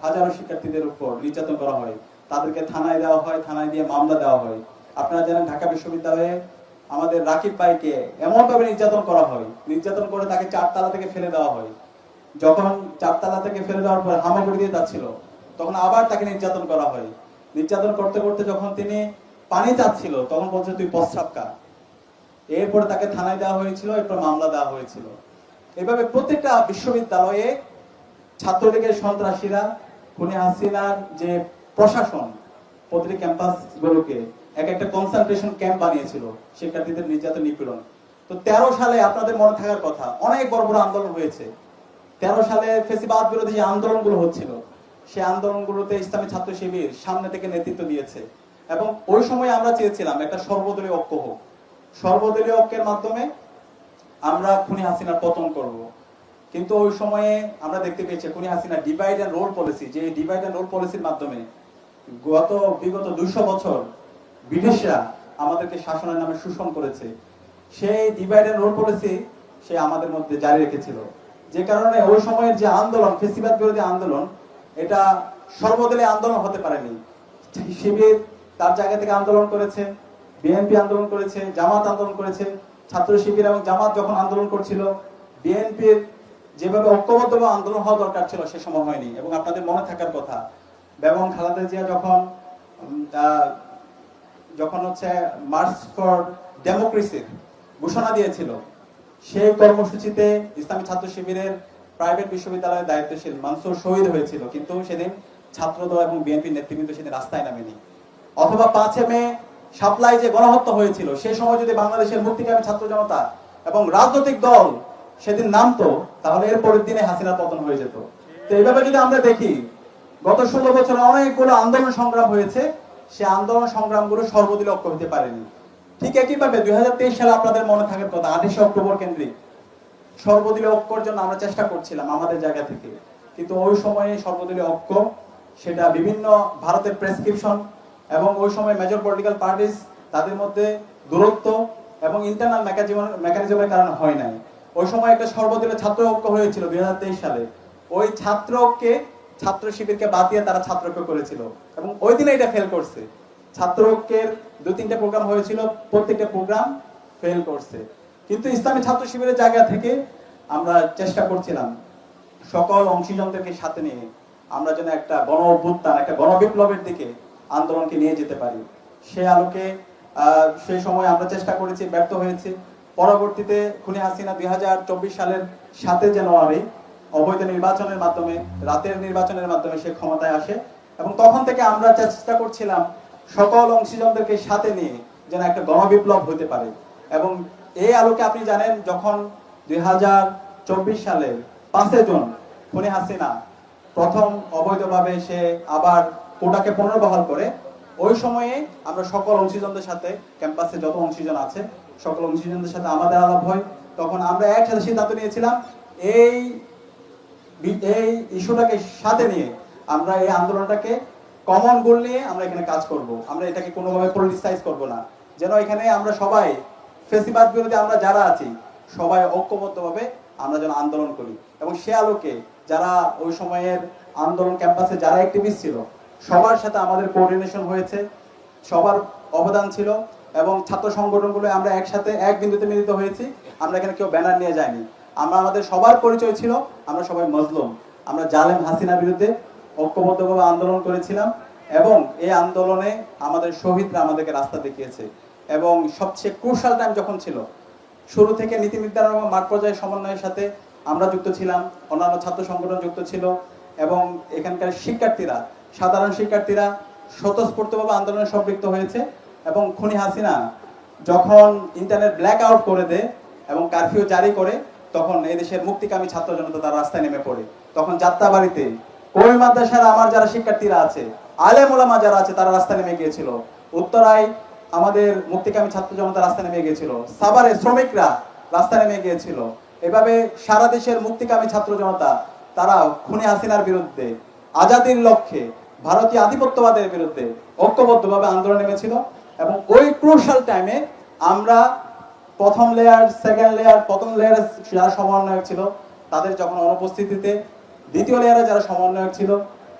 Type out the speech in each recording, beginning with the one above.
হাজারো শিক্ষার্থীদের উপর নির্যাতন করা হয়, তাদেরকে থানায় দেওয়া হয়, থানায় দিয়ে মামলা দেওয়া হয়। আপনারা জানেন ঢাকা বিশ্ববিদ্যালয়ে আমাদের রাকিব ভাইকে এমন ভাবে নির্যাতন করা হয়, নির্যাতন করে তাকে 4 তলা থেকে ফেলে দেওয়া হয়। যখন 4 তলা থেকে ফেলে দেওয়ার পর হামাগুড়ি দিয়ে যাচ্ছিল, তখন আবার তাকে নির্যাতন করা হয়। নির্যাতন করতে করতে যখন তিনি পানি চাচ্ছিল, তখন বলছে তুই প্রস্রাব খা। এরপরে তাকে থানায় দেওয়া হয়েছিল, এরপর মামলা দেওয়া হয়েছিল। এভাবে প্রত্যেকটা বিশ্ববিদ্যালয়ে ছাত্রলীগের সন্ত্রাসীরা খুনি হাসিনার যে প্রশাসন প্রতিটি ক্যাম্পাস গুলোকে এক একটা কনসেন্ট্রেশন ক্যাম্প বানিয়েছিল শিক্ষার্থীদের নির্যাতন নিপীড়ন। তো 13 সালে আপনাদের মনে থাকার কথা, অনেক বড় বড় আন্দোলন হয়েছে। 13 সালে ফেসিবাদ বিরোধী যে আন্দোলনগুলো হচ্ছিল, সেই আন্দোলনগুলোতে ইসলামী ছাত্র শিবির সামনে থেকে নেতৃত্ব দিয়েছে। এবং ওই সময় আমরা চেয়েছিলাম একটা সর্বদলীয় ঐক্য হোক, সর্বদলীয় ঐক্যের মাধ্যমে আমরা খুনি হাসিনার পতন করব। কিন্তু ওই সময়ে আমরা দেখতে পেয়েছি খুনি Hasina divide and rule policy, যে ডিভাইড এন্ড রোল পলিসির মাধ্যমে বিগত 200 বছর ব্রিটিশরা আমাদেরকে শাসনের নামে শোষণ করেছে, সেই ডিভাইড এন্ড রোল পলিসি সে আমাদের মধ্যে জারি রেখেছিল। যে কারণে ওই সময়ের যে আন্দোলন, ফেসিবাদ বিরোধী আন্দোলন, এটা সর্বদলীয় আন্দোলন হতে পারেনি। শিবির তার জায়গা থেকে আন্দোলন করেছে, বিএনপি আন্দোলন করেছে, জামাত আন্দোলন করেছে। ছাত্র শিবির এবং জামাত যখন আন্দোলন করছিল, বিএনপির যেভাবে ঐক্যবদ্ধ আন্দোলন হওয়া দরকার ছিল সে সময় হয়নি। এবং আপনাদের মনে থাকার কথা, বেগম খালেদা জিয়া যখন মার্চ ফর ডেমোক্রেসির ঘোষণা দিয়েছিল, সেই কর্মসূচিতে ইসলামী ছাত্র শিবিরের প্রাইভেট বিশ্ববিদ্যালয়ের দায়িত্বশীল মানসুর শহীদ হয়েছিল, কিন্তু সেদিন ছাত্রদল এবং বিএনপির নেতৃবৃন্দ সেদিন রাস্তায় নামেনি। অথবা 5 মে সাপ্লাই যে গণহত্যা হয়েছিল, সেই সময় যদি বাংলাদেশের মুক্তিকামী ছাত্র জনতা এবং রাজনৈতিক দল সেদিন নামতো, তাহলে এর পরের দিনে হাসিনার পতন হয়ে যেত। তো এইভাবে যদি আমরা দেখি, গত 16 বছরে অনেকগুলো আন্দোলন সংগ্রাম হয়েছে, সে আন্দোলন সংগ্রামগুলো সর্বদলীয় ঐক্য হতে পারেনি। ঠিক একইভাবে 2023 সালে আপনাদের মনে থাকার কথা, 28 অক্টোবর কেন্দ্রিক সর্বদলীয় ঐক্যের জন্য আমরা চেষ্টা করছিলাম আমাদের জায়গা থেকে। কিন্তু ওই সময়ে সর্বদলীয় ঐক্য সেটা বিভিন্ন ভারতের প্রেসক্রিপশন এবং ওই সময় মেজর পলিটিক্যাল পার্টিস তাদের মধ্যে দূরত্ব এবং ইন্টারনাল মেকানিজমের কারণে হয় নাই। ওই সময় একটা সর্বদলীয় ছাত্র ঐক্য হয়েছিল 2023 সালে। ওই ছাত্র ঐক্যে ছাত্র শিবিরকে বাদ দিয়ে তারা ছাত্র ঐক্য করেছিল এবং ওই দিনে এটা ফেল করছে। ছাত্র ঐক্যের 2-3টা প্রোগ্রাম হয়েছিল, প্রত্যেকটা প্রোগ্রাম ফেল করছে। কিন্তু ইসলামী ছাত্র শিবিরের জায়গা থেকে আমরা চেষ্টা করছিলাম সকল অংশীজনদেরকে সাথে নিয়ে আমরা যেন একটা গণ অভ্যুত্থান, একটা গণবিপ্লবের দিকে আন্দোলনকে নিয়ে যেতে পারি। সেই আলোকে সেই সময় আমরা চেষ্টা করেছি, ব্যর্থ হয়েছি। পরবর্তীতে খুনি হাসিনা 2024 সালের 7 জানুয়ারি অবৈধ নির্বাচনের মাধ্যমে, রাতের নির্বাচনের মাধ্যমে সে ক্ষমতায় আসে এবং তখন থেকে আমরা চেষ্টা করছিলাম সকল অংশীজনদেরকে সাথে নিয়ে যেন একটা গণবিপ্লব হতে পারে। এবং এই আলোকে আপনি জানেন, যখন 2024 সালের 5 জুন খুনি হাসিনা প্রথম অবৈধভাবে সে আবার কোটাকে পুনর্বহাল করে, ওই সময়ে আমরা সকল অংশীজনদের সাথে, ক্যাম্পাসে যত অংশীজন আছে সকল অংশীজনদের সাথে আমাদের আলাপ হয়। তখন আমরা একসাথে সিদ্ধান্ত নিয়েছিলাম এই ইস্যুটাকে সাথে নিয়ে আমরা এই আন্দোলনটাকে কমন গোল নিয়ে আমরা এখানে কাজ করব। আমরা এটাকে কোনোভাবে পলিটিসাইজ করব না, যেন এখানে আমরা সবাই ফেসিবাদ বিরোধী আমরা যারা আছি সবাই ঐক্যবদ্ধভাবে আমরা যেন আন্দোলন করি। এবং সে আলোকে যারা ওই সময়ের আন্দোলন ক্যাম্পাসে যারা অ্যাক্টিভিস্ট ছিল সবার সাথে আমাদের কোঅর্ডিনেশন হয়েছে, সবার অবদান ছিল এবং ছাত্র সংগঠনগুলো আমরা একসাথে এক বিন্দুতে মিলিত হয়েছি। আমরা এখানে কেউ ব্যানার নিয়ে যাইনি। আমাদের সবার পরিচয় ছিল আমরা সবাই মজলুম। আমরা জালেম হাসিনার বিরুদ্ধে ঐক্যবদ্ধভাবে আন্দোলন করেছিলাম এবং এই আন্দোলনে আমাদের শহীদরা আমাদেরকে রাস্তা দেখিয়েছে। এবং সবচেয়ে ক্রুশাল টাইম যখন ছিল, শুরু থেকে নীতি নির্ধারণ এবং মাঠ পর্যায়ে সমন্বয়ের সাথে আমরা যুক্ত ছিলাম, অন্যান্য ছাত্র সংগঠন যুক্ত ছিল এবং এখানকার শিক্ষার্থীরা, সাধারণ শিক্ষার্থীরা স্বতঃস্ফূর্তভাবে আন্দোলনে সম্পৃক্ত হয়েছে। এবং খুনি হাসিনা যখন ইন্টারনেট ব্ল্যাক আউট করে দেয় এবং কারফিউ জারি করে, তখন এই দেশের মুক্তিকামী ছাত্র জনতা তার রাস্তায় নেমে পড়ে। তখন যাত্রাবাড়িতে ওই মাদ্রাসার আমার যারা শিক্ষার্থীরা আছে, আলেম ওলামা যারা আছে, তারা রাস্তায় নেমে গিয়েছিল। উত্তরায় আমাদের মুক্তিকামী ছাত্র জনতা রাস্তায় নেমে গিয়েছিল, সাভারে শ্রমিকরা রাস্তায় নেমে গিয়েছিল। এভাবে সারা দেশের মুক্তিকামী ছাত্র জনতা তারা খুনি হাসিনার বিরুদ্ধে, আজাদির লক্ষ্যে, ভারতীয় আধিপত্যবাদের বিরুদ্ধে ঐক্যবদ্ধভাবে আন্দোলন নেমেছিল। এবং ওই ক্রুশাল টাইমে আমরা প্রথম লেয়ার, সেকেন্ড লেয়ার, প্রথম লেয়ারে যারা সমন্বয়ক ছিল তাদের যখন অনুপস্থিতিতে, দ্বিতীয় লেয়ারে যারা সমন্বয়ক ছিল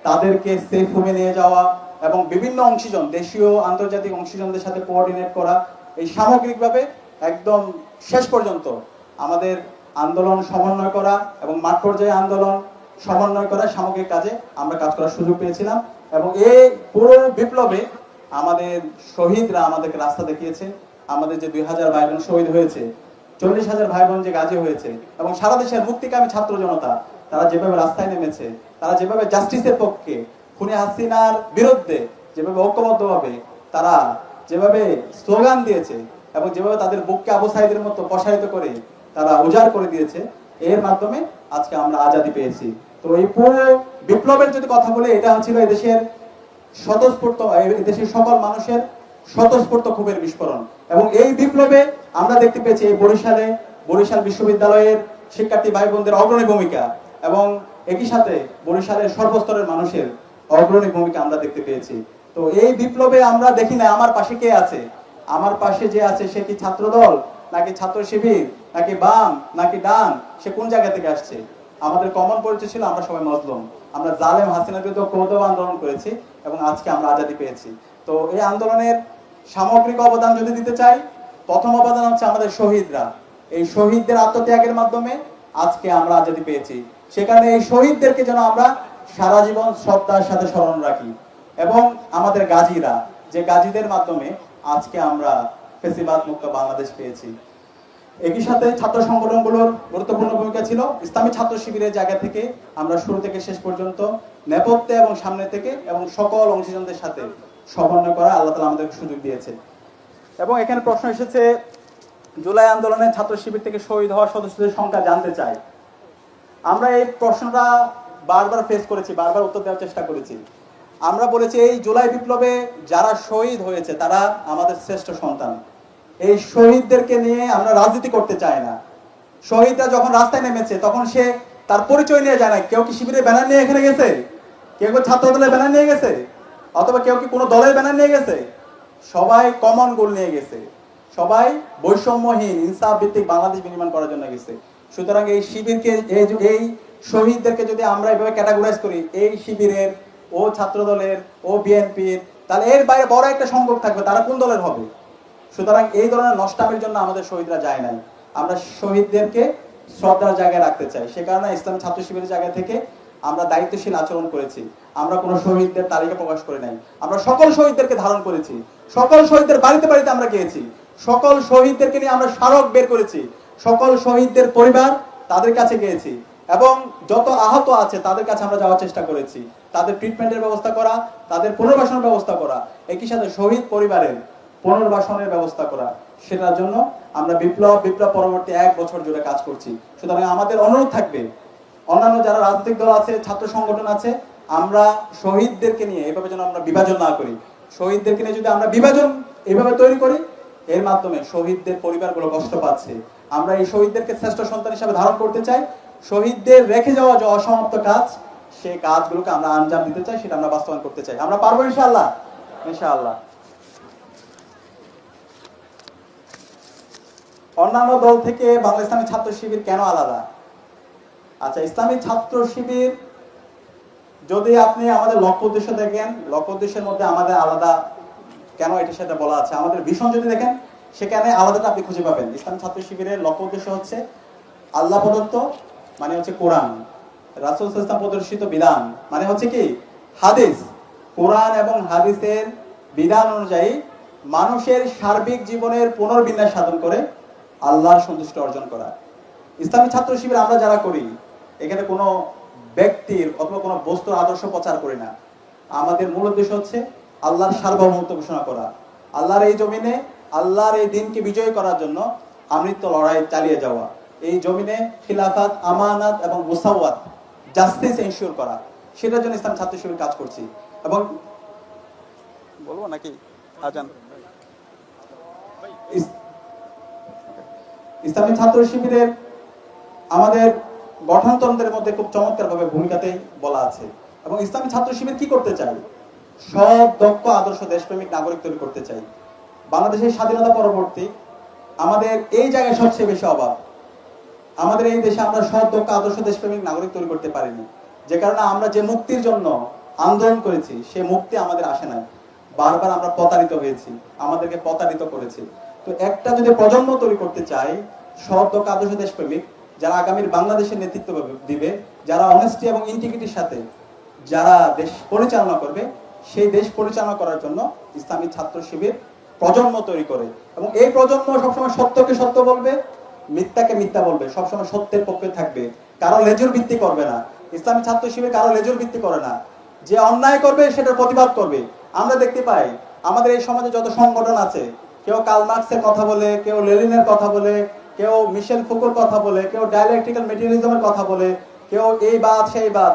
তাদেরকে সেফ হোমে নিয়ে যাওয়া এবং বিভিন্ন অংশীজন, দেশীয় আন্তর্জাতিক অংশীজনদের সাথে কোঅর্ডিনেট করা, এই সামগ্রিকভাবে একদম শেষ পর্যন্ত আমাদের আন্দোলন সমন্বয় করা এবং মাঠ পর্যায়ে আন্দোলন সমন্বয় করা, সামগ্রিক কাজে আমরা কাজ করার সুযোগ পেয়েছিলাম। এবং এই পুরো বিপ্লবে আমাদের শহীদরা আমাদেরকে রাস্তা দেখিয়েছে। আমাদের যে 2000 ভাই বোন শহীদ হয়েছে, 40,000 ভাই বোন যে গাজী হয়েছে, এবং সারা দেশের মুক্তিকামী ছাত্র জনতা তারা যেভাবে রাস্তায় নেমেছে, তারা যেভাবে জাস্টিসের পক্ষে, খুনি হাসিনার বিরুদ্ধে যেভাবে ঐক্যবদ্ধভাবে তারা যেভাবে স্লোগান দিয়েছে এবং যেভাবে তাদের বুককে আবু সাইদের মতো প্রসারিত করে তারা উজাড় করে দিয়েছে, এর মাধ্যমে আজকে আমরা আজাদি পেয়েছি। তো এই পুরো বিপ্লবের যদি কথা বলি, এটা হচ্ছিল এদেশের স্বতঃস্ফূর্ত, এদেশের সকল মানুষের স্বতঃস্ফূর্ত ক্ষোভের বিস্ফোরণ। এবং এই বিপ্লবে আমরা দেখতে পেয়েছি এই বরিশাল বিশ্ববিদ্যালয়ের শিক্ষার্থী ভাই বোনদের অগ্রণী ভূমিকা, এবং একই সাথে বরিশালের সর্বস্তরের মানুষের অগ্রণী ভূমিকা আমরা দেখতে পেয়েছি। তো এই বিপ্লবে আমরা দেখি না আমার পাশে কে আছে, আমার পাশে যে আছে সে কি ছাত্রদল নাকি ছাত্র শিবির নাকি বাম নাকি ডান, সে কোন জায়গা থেকে আসছে। আমাদের কমন পরিচয় ছিল আমরা সবাই মজলুম, আমরা জালেম হাসিনার বিরুদ্ধে ক্রোধ আন্দোলন করেছি এবং আজকে আমরা আজাদি পেয়েছি। তো এই আন্দোলনের সামগ্রিক অবদান যদি দিতে চাই, প্রথম অবদান হচ্ছে আমাদের শহীদরা। এই শহীদদের আত্মত্যাগের মাধ্যমে আজকে আমরা আজাদি পেয়েছি। সেখানে এই শহীদদেরকে যেন আমরা সারা জীবন শ্রদ্ধার সাথে স্মরণ রাখি, এবং আমাদের গাজীরা, যে গাজীদের মাধ্যমে আজকে আমরা ফেসিবাদ মুক্ত বাংলাদেশ পেয়েছি। একই সাথে ছাত্র সংগঠনগুলোর গুরুত্বপূর্ণ ভূমিকা ছিল। ইসলামী ছাত্র শিবিরের জায়গা থেকে আমরা শুরু থেকে শেষ পর্যন্ত নেপথ্যে এবং সামনে থেকে এবং সকল অংশীজনদের সাথে সমন্বয় করা আল্লাহ তাআলা আমাদেরকে সুযোগ দিয়েছে। এবং এখানে প্রশ্ন এসেছে, জুলাই আন্দোলনে ছাত্র শিবির থেকে শহীদ হওয়া সদস্যদের সংখ্যা জানতে চাই। আমরা এই প্রশ্নটা বারবার ফেস করেছি, বারবার উত্তর দেওয়ার চেষ্টা করেছি। আমরা বলেছি এই জুলাই বিপ্লবে যারা শহীদ হয়েছে তারা আমাদের শ্রেষ্ঠ সন্তান। এই শহীদদেরকে নিয়ে আমরা রাজনীতি করতে চাই না। শহীদরা যখন রাস্তায় নেমেছে তখন সে তার পরিচয় নিয়ে যায় না। কেউ কি শিবিরের ব্যানার নিয়ে এখানে গেছে, কেউ ছাত্র দলের ব্যানার নিয়ে গেছে, অথবা কেউ কি কোনো দলের ব্যানার নিয়ে গেছে। সবাই কমন গোল নিয়ে গেছে, সবাই বৈষম্যহীন ইনসাফ ভিত্তিক বাংলাদেশ বিনির্মাণ করার জন্য গেছে। সুতরাং এই শিবিরকে, এই শহীদদেরকে যদি আমরা এভাবে ক্যাটাগরাইজ করি, এই শিবিরের, ও ছাত্র দলের, ও বিএনপির, তাহলে এর বাইরে বড় একটা সংখ্যক থাকবে, তারা কোন দলের হবে। সুতরাং এই ধরনের নষ্টামির জন্য আমাদের শহীদরা যায় নাই। আমরা শহীদদেরকে শ্রদ্ধার জায়গায় রাখতে চাই। সে কারণে ইসলামী ছাত্র শিবিরের জায়গা থেকে আমরা দায়িত্বশীল আচরণ করেছি। আমরা কোনো শহীদদের তালিকা প্রকাশ করে নাই, আমরা সকল শহীদদেরকে ধারণ করেছি, সকল শহীদদের বাড়িতে বাড়িতে আমরা গিয়েছি, সকল শহীদদেরকে নিয়ে আমরা স্মারক বের করেছি, সকল শহীদদের পরিবার তাদের কাছে গিয়েছি, এবং যত আহত আছে তাদের কাছে আমরা যাওয়ার চেষ্টা করেছি, তাদের ট্রিটমেন্টের ব্যবস্থা করা, তাদের পুনর্বাসনের ব্যবস্থা করা, একই সাথে শহীদ পরিবারের পুনর্বাসনের ব্যবস্থা করা। সেটার জন্য আমরা বিপ্লব পরবর্তী 1 বছর জুড়ে কাজ করছি। সুতরাং আমাদের অনুরোধ থাকবে, অন্যান্য যারা রাজনৈতিক দল আছে, ছাত্র সংগঠন আছে, আমরা শহীদদেরকে নিয়ে এভাবে যেন আমরা বিভাজন না করি। শহীদদেরকে নিয়ে যদি আমরা বিভাজন এভাবে তৈরি করি, এর মাধ্যমে শহীদদের পরিবারগুলো কষ্ট পাচ্ছে। আমরা এই শহীদদেরকে শ্রেষ্ঠ সন্তান হিসেবে ধারণ করতে চাই। শহীদদের রেখে যাওয়া যে অসমাপ্ত কাজ, সেই কাজগুলোকে আমরা আঞ্জাম দিতে চাই, সেটা আমরা বাস্তবায়ন করতে চাই। আমরা পারবো ইনশাআল্লাহ, ইনশাআল্লাহ। অন্যান্য দল থেকে বাংলা ইসলামী ছাত্র শিবির কেন আলাদা? আচ্ছা, ইসলামী ছাত্র শিবির যদি আপনি আমাদের লক্ষ্য উদ্দেশ্য দেখেন, লক্ষ্য উদ্দেশ্যের মধ্যে আমাদের আলাদা কেন এটা সেটা বলা আছে। আমাদের ভীষণ যদি দেখেন, সেখানে আলাদাটা আপনি খুঁজে পাবেন। ইসলামী ছাত্র শিবিরের লক্ষ্য উদ্দেশ্য হচ্ছে আল্লাহ প্রদত্ত, মানে হচ্ছে কোরআন, রাসূল সাল্লাল্লাহু আলাইহি ওয়াসাল্লাম প্রদর্শিত বিধান, মানে হচ্ছে কি হাদিস, কোরআন এবং হাদিসের বিধান অনুযায়ী মানুষের সার্বিক জীবনের পুনর্বিন্যাস সাধন করে আল্লাহর সন্তুষ্টি অর্জন করা। ইসলামী ছাত্র শিবির আমরা যারা করি, এখানে কোনো ব্যক্তির অথবা কোনো বস্তুর আদর্শ প্রচার করি না। আমাদের মূল উদ্দেশ্য হচ্ছে আল্লাহর সার্বভৌমত্ব ঘোষণা করা, আল্লাহর এই জমিনে আল্লাহর এই দিনকে বিজয় করার জন্য আমৃত্যু লড়াই চালিয়ে যাওয়া, এই জমিনে খিলাফাত, আমানাত এবং মুসাওয়াত, জাস্টিস এনশিওর করা। সেটার জন্য ইসলাম ছাত্র শিবির কাজ করছি। এবং বলবো নাকি আজান? ইসলামী ছাত্র শিবিরের আমাদের গঠনতন্ত্রের মধ্যে খুব চমৎকারভাবে ভূমিকাতেই বলা আছে। এবং ইসলামী ছাত্র শিবির কি করতে চাই? সব দক্ষ আদর্শ দেশপ্রেমিক নাগরিক তৈরি করতে চাই। বাংলাদেশের স্বাধীনতা পরবর্তী আমাদের এই জায়গায় সবচেয়ে বেশি অভাব। আমাদের এই দেশে আমরা সব দক্ষ আদর্শ দেশপ্রেমিক নাগরিক তৈরি করতে পারিনি, যে কারণে আমরা যে মুক্তির জন্য আন্দোলন করেছি, সে মুক্তি আমাদের আসে নাই। বারবার আমরা প্রতারিত হয়েছি, আমাদেরকে প্রতারিত করেছে। তো একটা যদি প্রজন্ম তৈরি করতে চাই সৎ ও আদর্শ দেশপ্রেমিক, যারা আগামীর বাংলাদেশের নেতৃত্ব দিবে, যারা অনেস্টি এবং ইন্টিগ্রিটির সাথে যারা দেশ পরিচালনা করবে, সেই দেশ পরিচালনা করার জন্য ইসলামী ছাত্র শিবির প্রজন্ম তৈরি করে। এবং এই প্রজন্ম সবসময় সত্যকে সত্য বলবে, মিথ্যাকে মিথ্যা বলবে, সবসময় সত্যের পক্ষে থাকবে, কারো লেজুর ভিত্তি করবে না। ইসলামী ছাত্র শিবির কারো লেজুর ভিত্তি করে না, যে অন্যায় করবে সেটার প্রতিবাদ করবে। আমরা দেখতে পাই আমাদের এই সমাজে যত সংগঠন আছে, কেউ কার্ল মার্কসের কথা বলে, কেউ লেনিনের কথা বলে, কেউ মিশেল ফুকোর কথা বলে, কেউ ডায়ালেকট্রিক্যাল মেটেরিয়ালিজমের কথা বলে, কেউ এই বাদ সেই বাদ।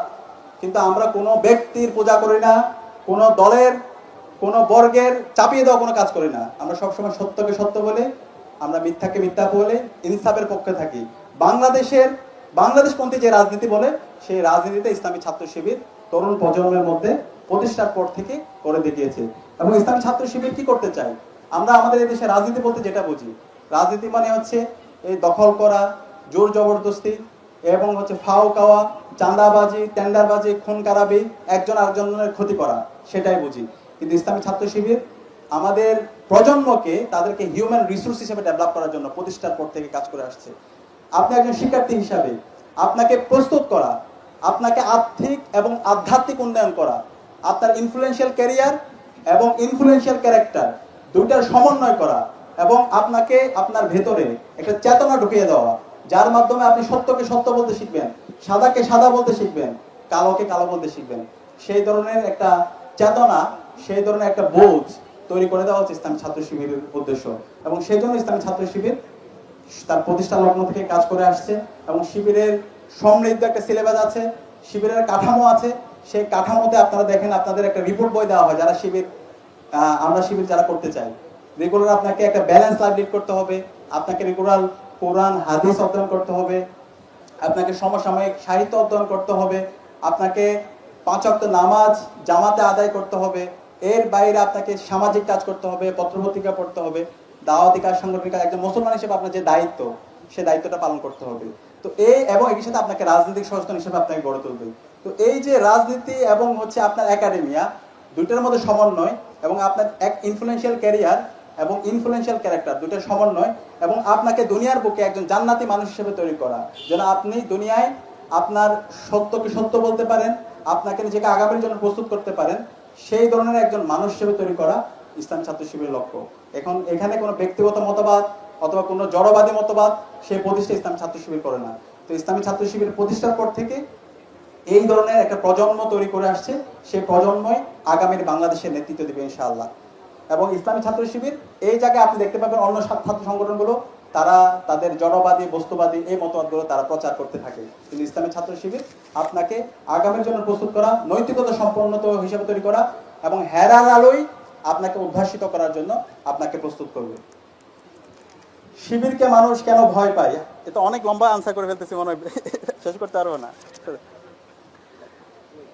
কিন্তু আমরা কোনো ব্যক্তির পূজা করি না, কোনো দলের কোনো বর্গের চাপিয়ে দেওয়া কোনো কাজ করি না। আমরা সবসময় সত্যকে সত্য বলে, আমরা মিথ্যাকে মিথ্যা বলে ইনসাফের পক্ষে থাকি। বাংলাদেশপন্থী যে রাজনীতি বলে, সেই রাজনীতিতে ইসলামী ছাত্র শিবির তরুণ প্রজন্মের মধ্যে প্রতিষ্ঠার পর থেকে করে দেখিয়েছে। এবং ইসলামী ছাত্র শিবির কি করতে চাই, আমরা আমাদের এই দেশে রাজনীতি বলতে যেটা বুঝি, রাজনীতি মানে হচ্ছে এই দখল করা, জোর জবরদস্তি এবং হচ্ছে ফাও খাওয়া, চাঁদাবাজি, টেন্ডারবাজি, খুন খারাপি, একজন আরেকজনের ক্ষতি করা, সেটাই বুঝি। কিন্তু ইসলামী ছাত্র শিবির আমাদের প্রজন্মকে তাদেরকে হিউম্যান রিসোর্স হিসেবে ডেভেলপ করার জন্য প্রতিষ্ঠার পর থেকে কাজ করে আসছে। আপনি একজন শিক্ষার্থী হিসাবে আপনাকে প্রস্তুত করা, আপনাকে আর্থিক এবং আধ্যাত্মিক উন্নয়ন করা, আপনার ইনফ্লুয়েন্সিয়াল ক্যারিয়ার এবং ইনফ্লুয়েন্সিয়াল ক্যারেক্টার দুইটার সমন্বয় করা, এবং আপনাকে আপনার ভেতরে একটা চেতনা ঢুকিয়ে দেওয়া, যার মাধ্যমে আপনি সত্যকে সত্য বলতে শিখবেন, সাদাকে সাদা বলতে শিখবেন, কালোকে কালো বলতে শিখবেন। সেই ধরনের একটা চেতনা, সেই ধরনের একটা বোঝ তৈরি করে দেওয়া হচ্ছে ইসলামী ছাত্র শিবিরের উদ্দেশ্য। এবং সেই জন্য ইসলামী ছাত্র শিবির তার প্রতিষ্ঠা লগ্ন থেকে কাজ করে আসছে। এবং শিবিরের সমৃদ্ধ একটা সিলেবাস আছে, শিবিরের কাঠামো আছে। সেই কাঠামোতে আপনারা দেখেন, আপনাদের একটা রিপোর্ট বই দেওয়া হয় যারা শিবির, আমরা শিবির যারা করতে চাই। রেগুলার আপনাকে একটা ব্যালেন্স লাইফ লিড করতে হবে, আপনাকে রেগুলার কোরআন হাদিস অধ্যয়ন করতে হবে, আপনাকে সমসাময়িক সাহিত্য অধ্যয়ন করতে হবে, আপনাকে 5 ওয়াক্ত নামাজ জামাতে আদায় করতে হবে, এর বাইরে আপনাকে সামাজিক কাজ করতে হবে, পত্রপত্রিকা পড়তে হবে, দাওয়াতি কাজ, সাংগঠনিক কাজ। একজন মুসলমান হিসেবে আপনার যে দায়িত্ব, সেই দায়িত্বটা পালন করতে হবে। তো এবং এর সাথে আপনাকে রাজনৈতিক সচেতন হিসেবে আপনাকে গড়ে তুলবে। তো এই যে রাজনীতি এবং হচ্ছে আপনার একাডেমিয়া, দুইটার মধ্যে সমন্বয়, এবং আপনার এক ইনফ্লুয়েন্সিয়াল ক্যারিয়ার এবং ইনফ্লুয়েন্সিয়াল ক্যারেক্টার, দুইটার সমন্বয়, এবং আপনাকে দুনিয়ার বুকে একজন জান্নাতি মানুষ হিসেবে তৈরি করা, যেন আপনি দুনিয়ায় আপনার সত্যকে সত্য বলতে পারেন, আপনাকে নিজেকে আগামীর জন্য প্রস্তুত করতে পারেন, সেই ধরনের একজন মানুষ হিসেবে তৈরি করা ইসলামী ছাত্র শিবিরের লক্ষ্য। এখন এখানে কোনো ব্যক্তিগত মতবাদ অথবা কোনো জড়বাদী মতবাদ সেই প্রতিষ্ঠা ইসলামী ছাত্র শিবির করে না। তো ইসলামী ছাত্র শিবির প্রতিষ্ঠার পর থেকে এই ধরনের একটা প্রজন্ম তৈরি করে আসছে, সেই প্রজন্মই আগামীর বাংলাদেশের নেতৃত্ব দেবে ইনশাআল্লাহ। এবং ইসলামী ছাত্র শিবির এই জায়গায় আপনি দেখতে পাবেন অন্য ছাত্র সংগঠনগুলো তারা তাদের জড়বাদী বস্তুবাদী এই মতবাদগুলো তারা প্রচার করতে থাকে। কিন্তু ইসলামী ছাত্র শিবির আপনাকে আগামীর জন্য প্রস্তুত করা, নৈতিকতা সম্পন্ন হিসেবে তৈরি করা, এবং হেরার আলোয় আপনাকে উদ্ভাসিত করার জন্য আপনাকে প্রস্তুত করবে। শিবিরকে মানুষ কেন ভয় পায়, এটা অনেক লম্বা আনসার করে ফেলতেছি, মনে হয় শেষ করতে পারবো না।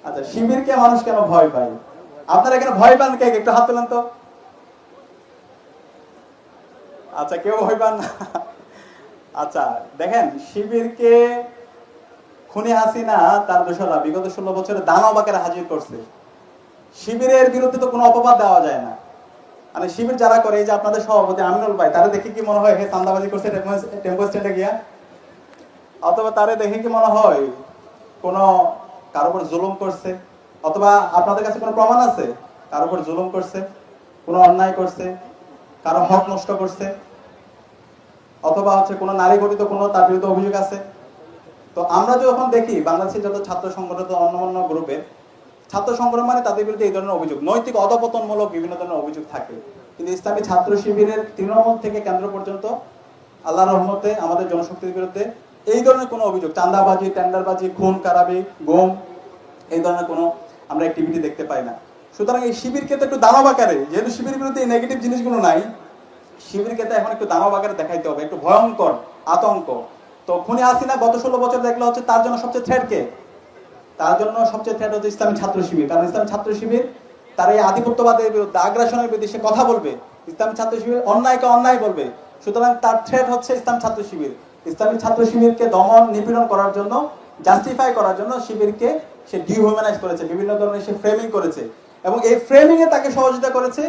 আচ্ছা, শিবিরকে মানুষ কেন ভয় পায়? আপনারা এখানে ভয় পান কে? একটু হাত তোলেন তো। আচ্ছা, কেউ ভয় পান না? আচ্ছা দেখেন, শিবিরকে খুনি হাসিনা তার দোসররা বিগত 16 বছরে দানব আকারে হাজির করছে। শিবিরের বিরুদ্ধে তো কোনো অপবাদ দেওয়া যায় না। মানে শিবির যারা করে, এই যে আপনাদের সভাপতি আমিনুল ভাই, তারা দেখে কি মনে হয় হে চান্দাবাজি করছে টেম্পো স্ট্যান্ডে গিয়া? অথবা তারে দেখে কি মনে হয় কোনো কারোর উপর জুলুম করছে? অথবা আপনাদের কাছে কোনো প্রমাণ আছে কারোর উপর জুলুম করছে, কোনো অন্যায় করছে, কারো হক নষ্ট করছে, অথবা হচ্ছে কোনো নারী গঠিত কোনো তার বিরুদ্ধে অভিযোগ আছে? তো আমরা যখন দেখি বাংলাদেশের যত ছাত্র সংগঠন, অন্য গ্রুপের ছাত্র সংগঠন, মানে তাদের বিরুদ্ধে এই ধরনের অভিযোগ, নৈতিক অধপতনমূলক বিভিন্ন ধরনের অভিযোগ থাকে। কিন্তু ইসলামী ছাত্র শিবিরের তৃণমূল থেকে কেন্দ্র পর্যন্ত আল্লাহর রহমতে আমাদের জনশক্তির বিরুদ্ধে এই ধরনের কোনো অভিযোগ, চাঁদাবাজি, টেন্ডারবাজি, খুন খারাপি, গুম, এই ধরনের কোনো আমরা অ্যাক্টিভিটি দেখতে পাই না। সুতরাং এই শিবিরকে তো একটু দানব আকারে, যেহেতু শিবিরের বিরুদ্ধে এই নেগেটিভ জিনিসগুলো নাই, শিবিরকে তো এখন একটু দানব আকারে দেখাইতে হবে, একটু ভয়ঙ্কর আতঙ্ক। তো খুনি হাসিনা গত 16 বছর দেখলে হচ্ছে তার জন্য সবচেয়ে থ্রেট কে? তার জন্য সবচেয়ে থ্রেট হচ্ছে ইসলামী ছাত্র শিবির। কারণ ইসলামী ছাত্র শিবির তার এই আধিপত্যবাদের বিরুদ্ধে, আগ্রাসনের বিরুদ্ধে সে কথা বলবে। ইসলামী ছাত্র শিবির অন্যায়কে অন্যায় বলবে। সুতরাং তার থ্রেট হচ্ছে ইসলামী ছাত্র শিবির। ইসলামী ছাত্র শিবিরকে দমন নিপীড়ন করার জন্য, জাস্টিফাই করার জন্য শিবিরকে সে ডিহিউম্যানাইজ করেছে, বিভিন্ন ধরনের সে ফ্রেমিং করেছে, এবং এই ফ্রেমিং এ তাকে সহযোগিতা করেছে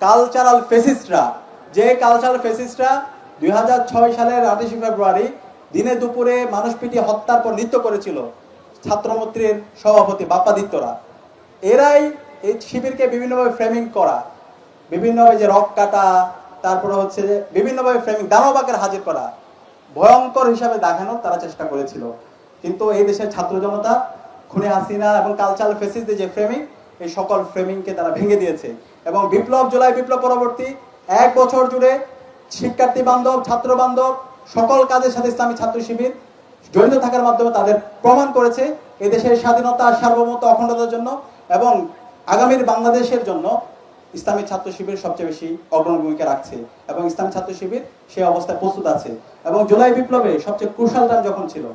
কালচারাল ফেসিস্টরা। যে কালচারাল ফেসিস্টরা 2006 সালের 28 ফেব্রুয়ারি দিনে দুপুরে মানুষ পিটিয়ে হত্যার পর নৃত্য করেছিল ছাত্রমৈত্রীর সভাপতি বাপ্পাদিত্যরা। এরাই এই শিবিরকে বিভিন্নভাবে ফ্রেমিং করা, বিভিন্নভাবে যে রক কাটা, তারপরে হচ্ছে যে বিভিন্নভাবে ফ্রেমিং দানবাকের হাজির করা, ভয়ঙ্কর হিসাবে দেখানোর তারা চেষ্টা করেছিল। কিন্তু এই দেশের ছাত্র জনতা খুনি হাসিনা এবং কালচারাল ফেসিস্টদের যে ফ্রেমিং, এই সকল ফ্রেমিংকে তারা ভেঙে দিয়েছে। এবং জুলাই বিপ্লব পরবর্তী 1 বছর জুড়ে শিক্ষার্থী বান্ধব, ছাত্র বান্ধব সকল কাজের সাথে ইসলামী ছাত্র শিবির জড়িত থাকার মাধ্যমে তাদের প্রমাণ করেছে এই দেশের স্বাধীনতা, সার্বভৌমত্ব, অখণ্ডতার জন্য এবং আগামীর বাংলাদেশের জন্য ইসলামী ছাত্র শিবির সবচেয়ে বেশি অগ্রণী ভূমিকা রাখছে, এবং ইসলামী ছাত্র শিবির সেই অবস্থায় প্রস্তুত আছে। এবং জুলাই বিপ্লবে সবচেয়ে ক্রুশাল টাইম যখন ছিল,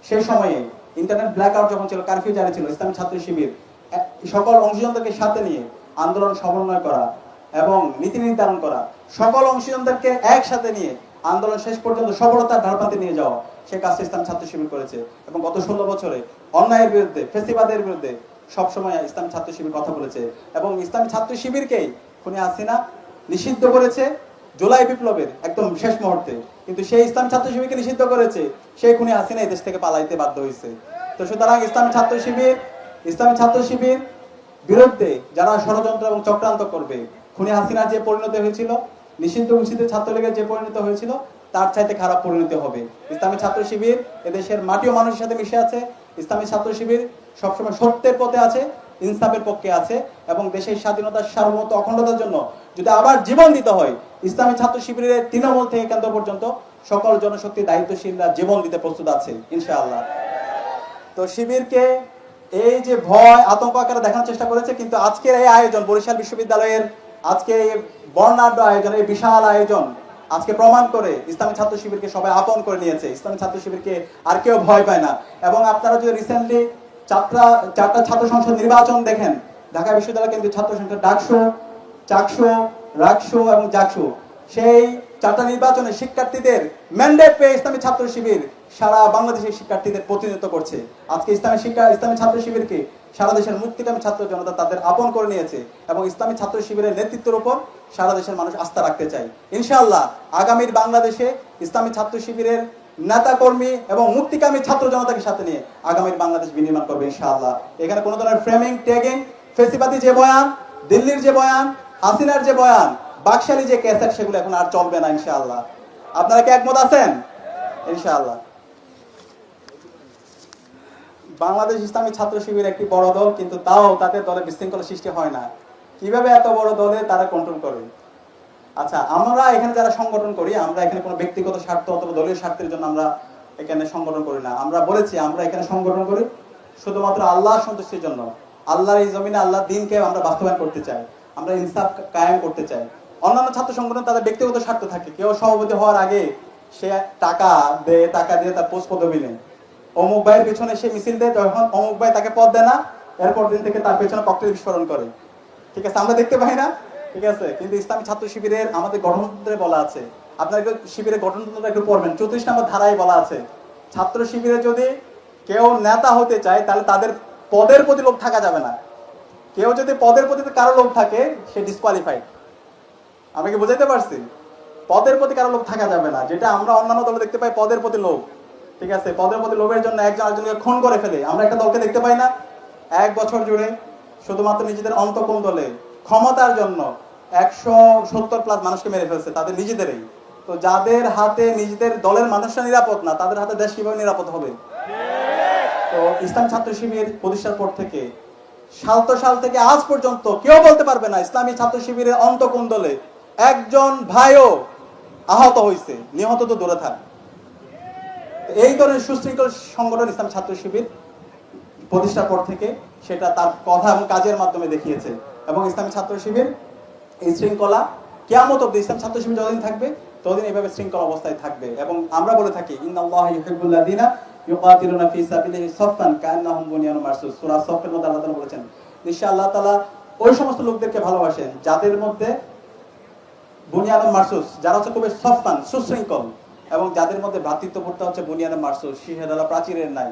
সেই সময়ে ইন্টারনেট ব্ল্যাকআউট যখন ছিল, কারফিউ জারি ছিল, ইসলামী ছাত্র শিবির সকল অংশীজনদেরকে সাথে নিয়ে আন্দোলন সমন্বয় করা এবং নীতি নির্ধারণ করা, সকল অংশীজনদেরকে একসাথে নিয়ে আন্দোলন শেষ পর্যন্ত সফলতার ধারপাতে নিয়ে যাওয়া, সে কাজটা ইসলামী ছাত্র শিবির করেছে। এবং গত 16 বছরে অন্যায়ের বিরুদ্ধে, ফেসিবাদের বিরুদ্ধে সবসময় ইসলামী ছাত্র শিবির কথা বলেছে, এবং ইসলামী ছাত্র শিবিরকেই খুনি হাসিনা নিষিদ্ধ করেছে জুলাই বিপ্লবের একদম শেষ মুহূর্তে। কিন্তু সেই ইসলামী ছাত্র শিবিরকে নিষিদ্ধ করেছে সেই খুনি হাসিনা এই দেশ থেকে পালাইতে বাধ্য হয়েছে। তো সুতরাং ইসলামী ছাত্র শিবির বিরুদ্ধে যারা ষড়যন্ত্র এবং চক্রান্ত করবে, খুনি হাসিনার যে পরিণতি হয়েছিল, নিষিদ্ধ ঘোষিত ছাত্রলীগের যে পরিণতি হয়েছিল, তার চাইতে খারাপ পরিণতি হবে। ইসলামী ছাত্র শিবির এদেশের মাটি ও মানুষের সাথে মিশে আছে। ইসলামী ছাত্র শিবির সবসময় সত্যের পথে আছে, ইনসাফের পক্ষে আছে, এবং দেশের স্বাধীনতা, সার্বভৌমত্ব, অখণ্ডতার জন্য যদি আবার জীবন দিতে হয়, ইসলামী ছাত্র শিবিরের তৃণমূল থেকে কেন্দ্র পর্যন্ত সকল জনশক্তি দায়িত্বশীলরা জীবন দিতে প্রস্তুত আছে ইনশাআল্লাহ। তো শিবিরকে এই যে ভয়, আতঙ্ক আকারে দেখানোর চেষ্টা করেছে, কিন্তু আজকের এই আয়োজন, বরিশাল বিশ্ববিদ্যালয়ের আজকে এই বর্ণাঢ্য আয়োজন, এই বিশাল আয়োজন আজকে প্রমাণ করে ইসলামী ছাত্র শিবিরকে সবাই আপন করে নিয়েছে। ইসলামী ছাত্র শিবিরকে আর কেউ ভয় পায় না। এবং আপনারা যদি রিসেন্টলি চারটা ছাত্র সংসদ নির্বাচন দেখেন, ঢাকা বিশ্ববিদ্যালয় কেন্দ্রীয় ছাত্র সংসদ ডাকসু, চাকসু, রাকসু এবং জাকসু, সেই 4টা নির্বাচনে শিক্ষার্থীদের ম্যান্ডেট পেয়ে ইসলামী ছাত্র শিবির সারা বাংলাদেশের শিক্ষার্থীদের প্রতিনিধিত্ব করছে। আজকে ইসলামী ছাত্র শিবিরকে সারা দেশের মুক্তিকামী ছাত্র জনতা তাদের আপন করে নিয়েছে, এবং ইসলামী ছাত্র শিবিরের নেতৃত্বের উপর সারা দেশের মানুষ আস্থা রাখতে চায়। ইনশাআল্লাহ আগামীর বাংলাদেশে ইসলামী ছাত্র শিবিরের নেতা কর্মী এবং মুক্তিকামী ছাত্র জনতাকে সাথে নিয়ে আগামীর বাংলাদেশ বিনির্মাণ করবে ইনশাআল্লাহ। এখানে কোনো ধরনের ফ্রেমিং, ট্যাগিং, ফেসিবাদী যে বয়ান, দিল্লির যে বয়ান, হাসিনার যে বয়ান, বাকশালী যে ক্যাসেট, সেগুলো এখন আর চলবে না ইনশাআল্লাহ। আপনারা কি একমত আছেন? ইনশাআল্লাহ। বাংলাদেশ ইসলামী ছাত্র শিবির একটি বড় দল, কিন্তু তাও তাদের দলে বিশৃঙ্খলা সৃষ্টি হয় না। কিভাবে এত বড় দলে তারা কন্ট্রোল করে? আচ্ছা, আমরা এখানে যারা সংগঠন করি, আমরা এখানে কোনো ব্যক্তিগত স্বার্থ অথবা দলীয় স্বার্থের জন্য আমরা এখানে সংগঠন করি না। আমরা বলেছি আমরা এখানে সংগঠন করি শুধুমাত্র আল্লাহর সন্তুষ্টির জন্য। আল্লাহর এই জমিনে আল্লাহর দ্বীনকে আমরা বাস্তবায়ন করতে চাই, আমরা ইনসাফ কায়েম করতে চাই। অন্যান্য ছাত্র সংগঠন তাদের ব্যক্তিগত স্বার্থ থাকে। কেউ সভাপতি হওয়ার আগে সে টাকা দিয়ে তার পোস্ট পদবি নেয়, অমুক ভাইয়ের পেছনে সে মিছিল দেয়, তখন অমুক ভাই তাকে পদ দেয় না, এরপর দিন থেকে তার পেছনে ককটেল বিস্ফোরণ করে। ঠিক আছে, আমরা দেখতে পাই না? ঠিক আছে, কিন্তু ইসলামী ছাত্র শিবিরের আমাদের গঠনতন্ত্রে বলা আছে, আপনারা শিবিরের গঠনতন্ত্র একটু পড়বেন, 34 নম্বর ধারায় বলা আছে, ছাত্র শিবিরে যদি কেউ নেতা হতে চায় তাহলে তাদের পদের প্রতি লোভ থাকা যাবে না। কেউ যদি পদের প্রতি কারো লোভ থাকে, সে ডিসকোয়ালিফাইড। আমি কি বুঝাইতে পারছি? পদের প্রতি কারো লোভ থাকা যাবে না, যেটা আমরা অন্যান্য দলে দেখতে পাই, পদের প্রতি লোভ। ঠিক আছে, পদের প্রতি লোভের জন্য একজন আরেকজনকে খুন করে ফেলে। আমরা একটা দলকে দেখতে পাই না 1 বছর জুড়ে শুধুমাত্র নিজেদের অন্তঃকোণ দলে ক্ষমতার জন্য 170+ মানুষকে মেরে ফেলছে, তাদের নিজেদেরই। তো যাদের হাতে নিজেদের দলের মানুষরা নিরাপদ না, তাদের হাতে দেশ কিভাবে নিরাপদ হবে? তো ইসলাম ছাত্র শিবির প্রতিষ্ঠার পর থেকে সাল থেকে আজ পর্যন্ত কেউ বলতে পারবে না ইসলামী ছাত্র শিবিরের অন্তঃকোণ দলে একজন ভাইও আহত হয়েছে, নিহত তো দূরে থাক। এই ধরনের সুশৃঙ্খল সংগঠন ইসলাম ছাত্র শিবির প্রতিষ্ঠার পর থেকে সেটা তার কথা এবং কাজের মাধ্যমে দেখিয়েছে। এবং ইসলামী ছাত্র শিবির এই শৃঙ্খলা কিয়ামত অবধি, ইসলাম ছাত্র শিবির যতদিন থাকবে ততদিন এইভাবে শৃঙ্খল অবস্থায় থাকবে। এবং আমরা বলে থাকি ইন্নাল্লাহা ইউহিব্বুল্লাযিনা ইউকাতিলুনা ফি সাবিলিহি সাফফান কাআন্নাহুম বুনিয়ানুম মারসুস। সূরা সাফফের মধ্যে আল্লাহ তাআলা বলেছেন, নিশ্চয়ই আল্লাহ তাআলা ওই সমস্ত লোকদেরকে ভালোবাসেন যাদের মধ্যে বুনিয়ানুম মারসুস, যারা হচ্ছে খুবই সাফফান, সুশৃঙ্খল, এবং যাদের মধ্যে ভ্রাতৃত্ববোধটা হচ্ছে বুনিয়ানুম মারসুস, শিহেদালা প্রাচীরের নাই।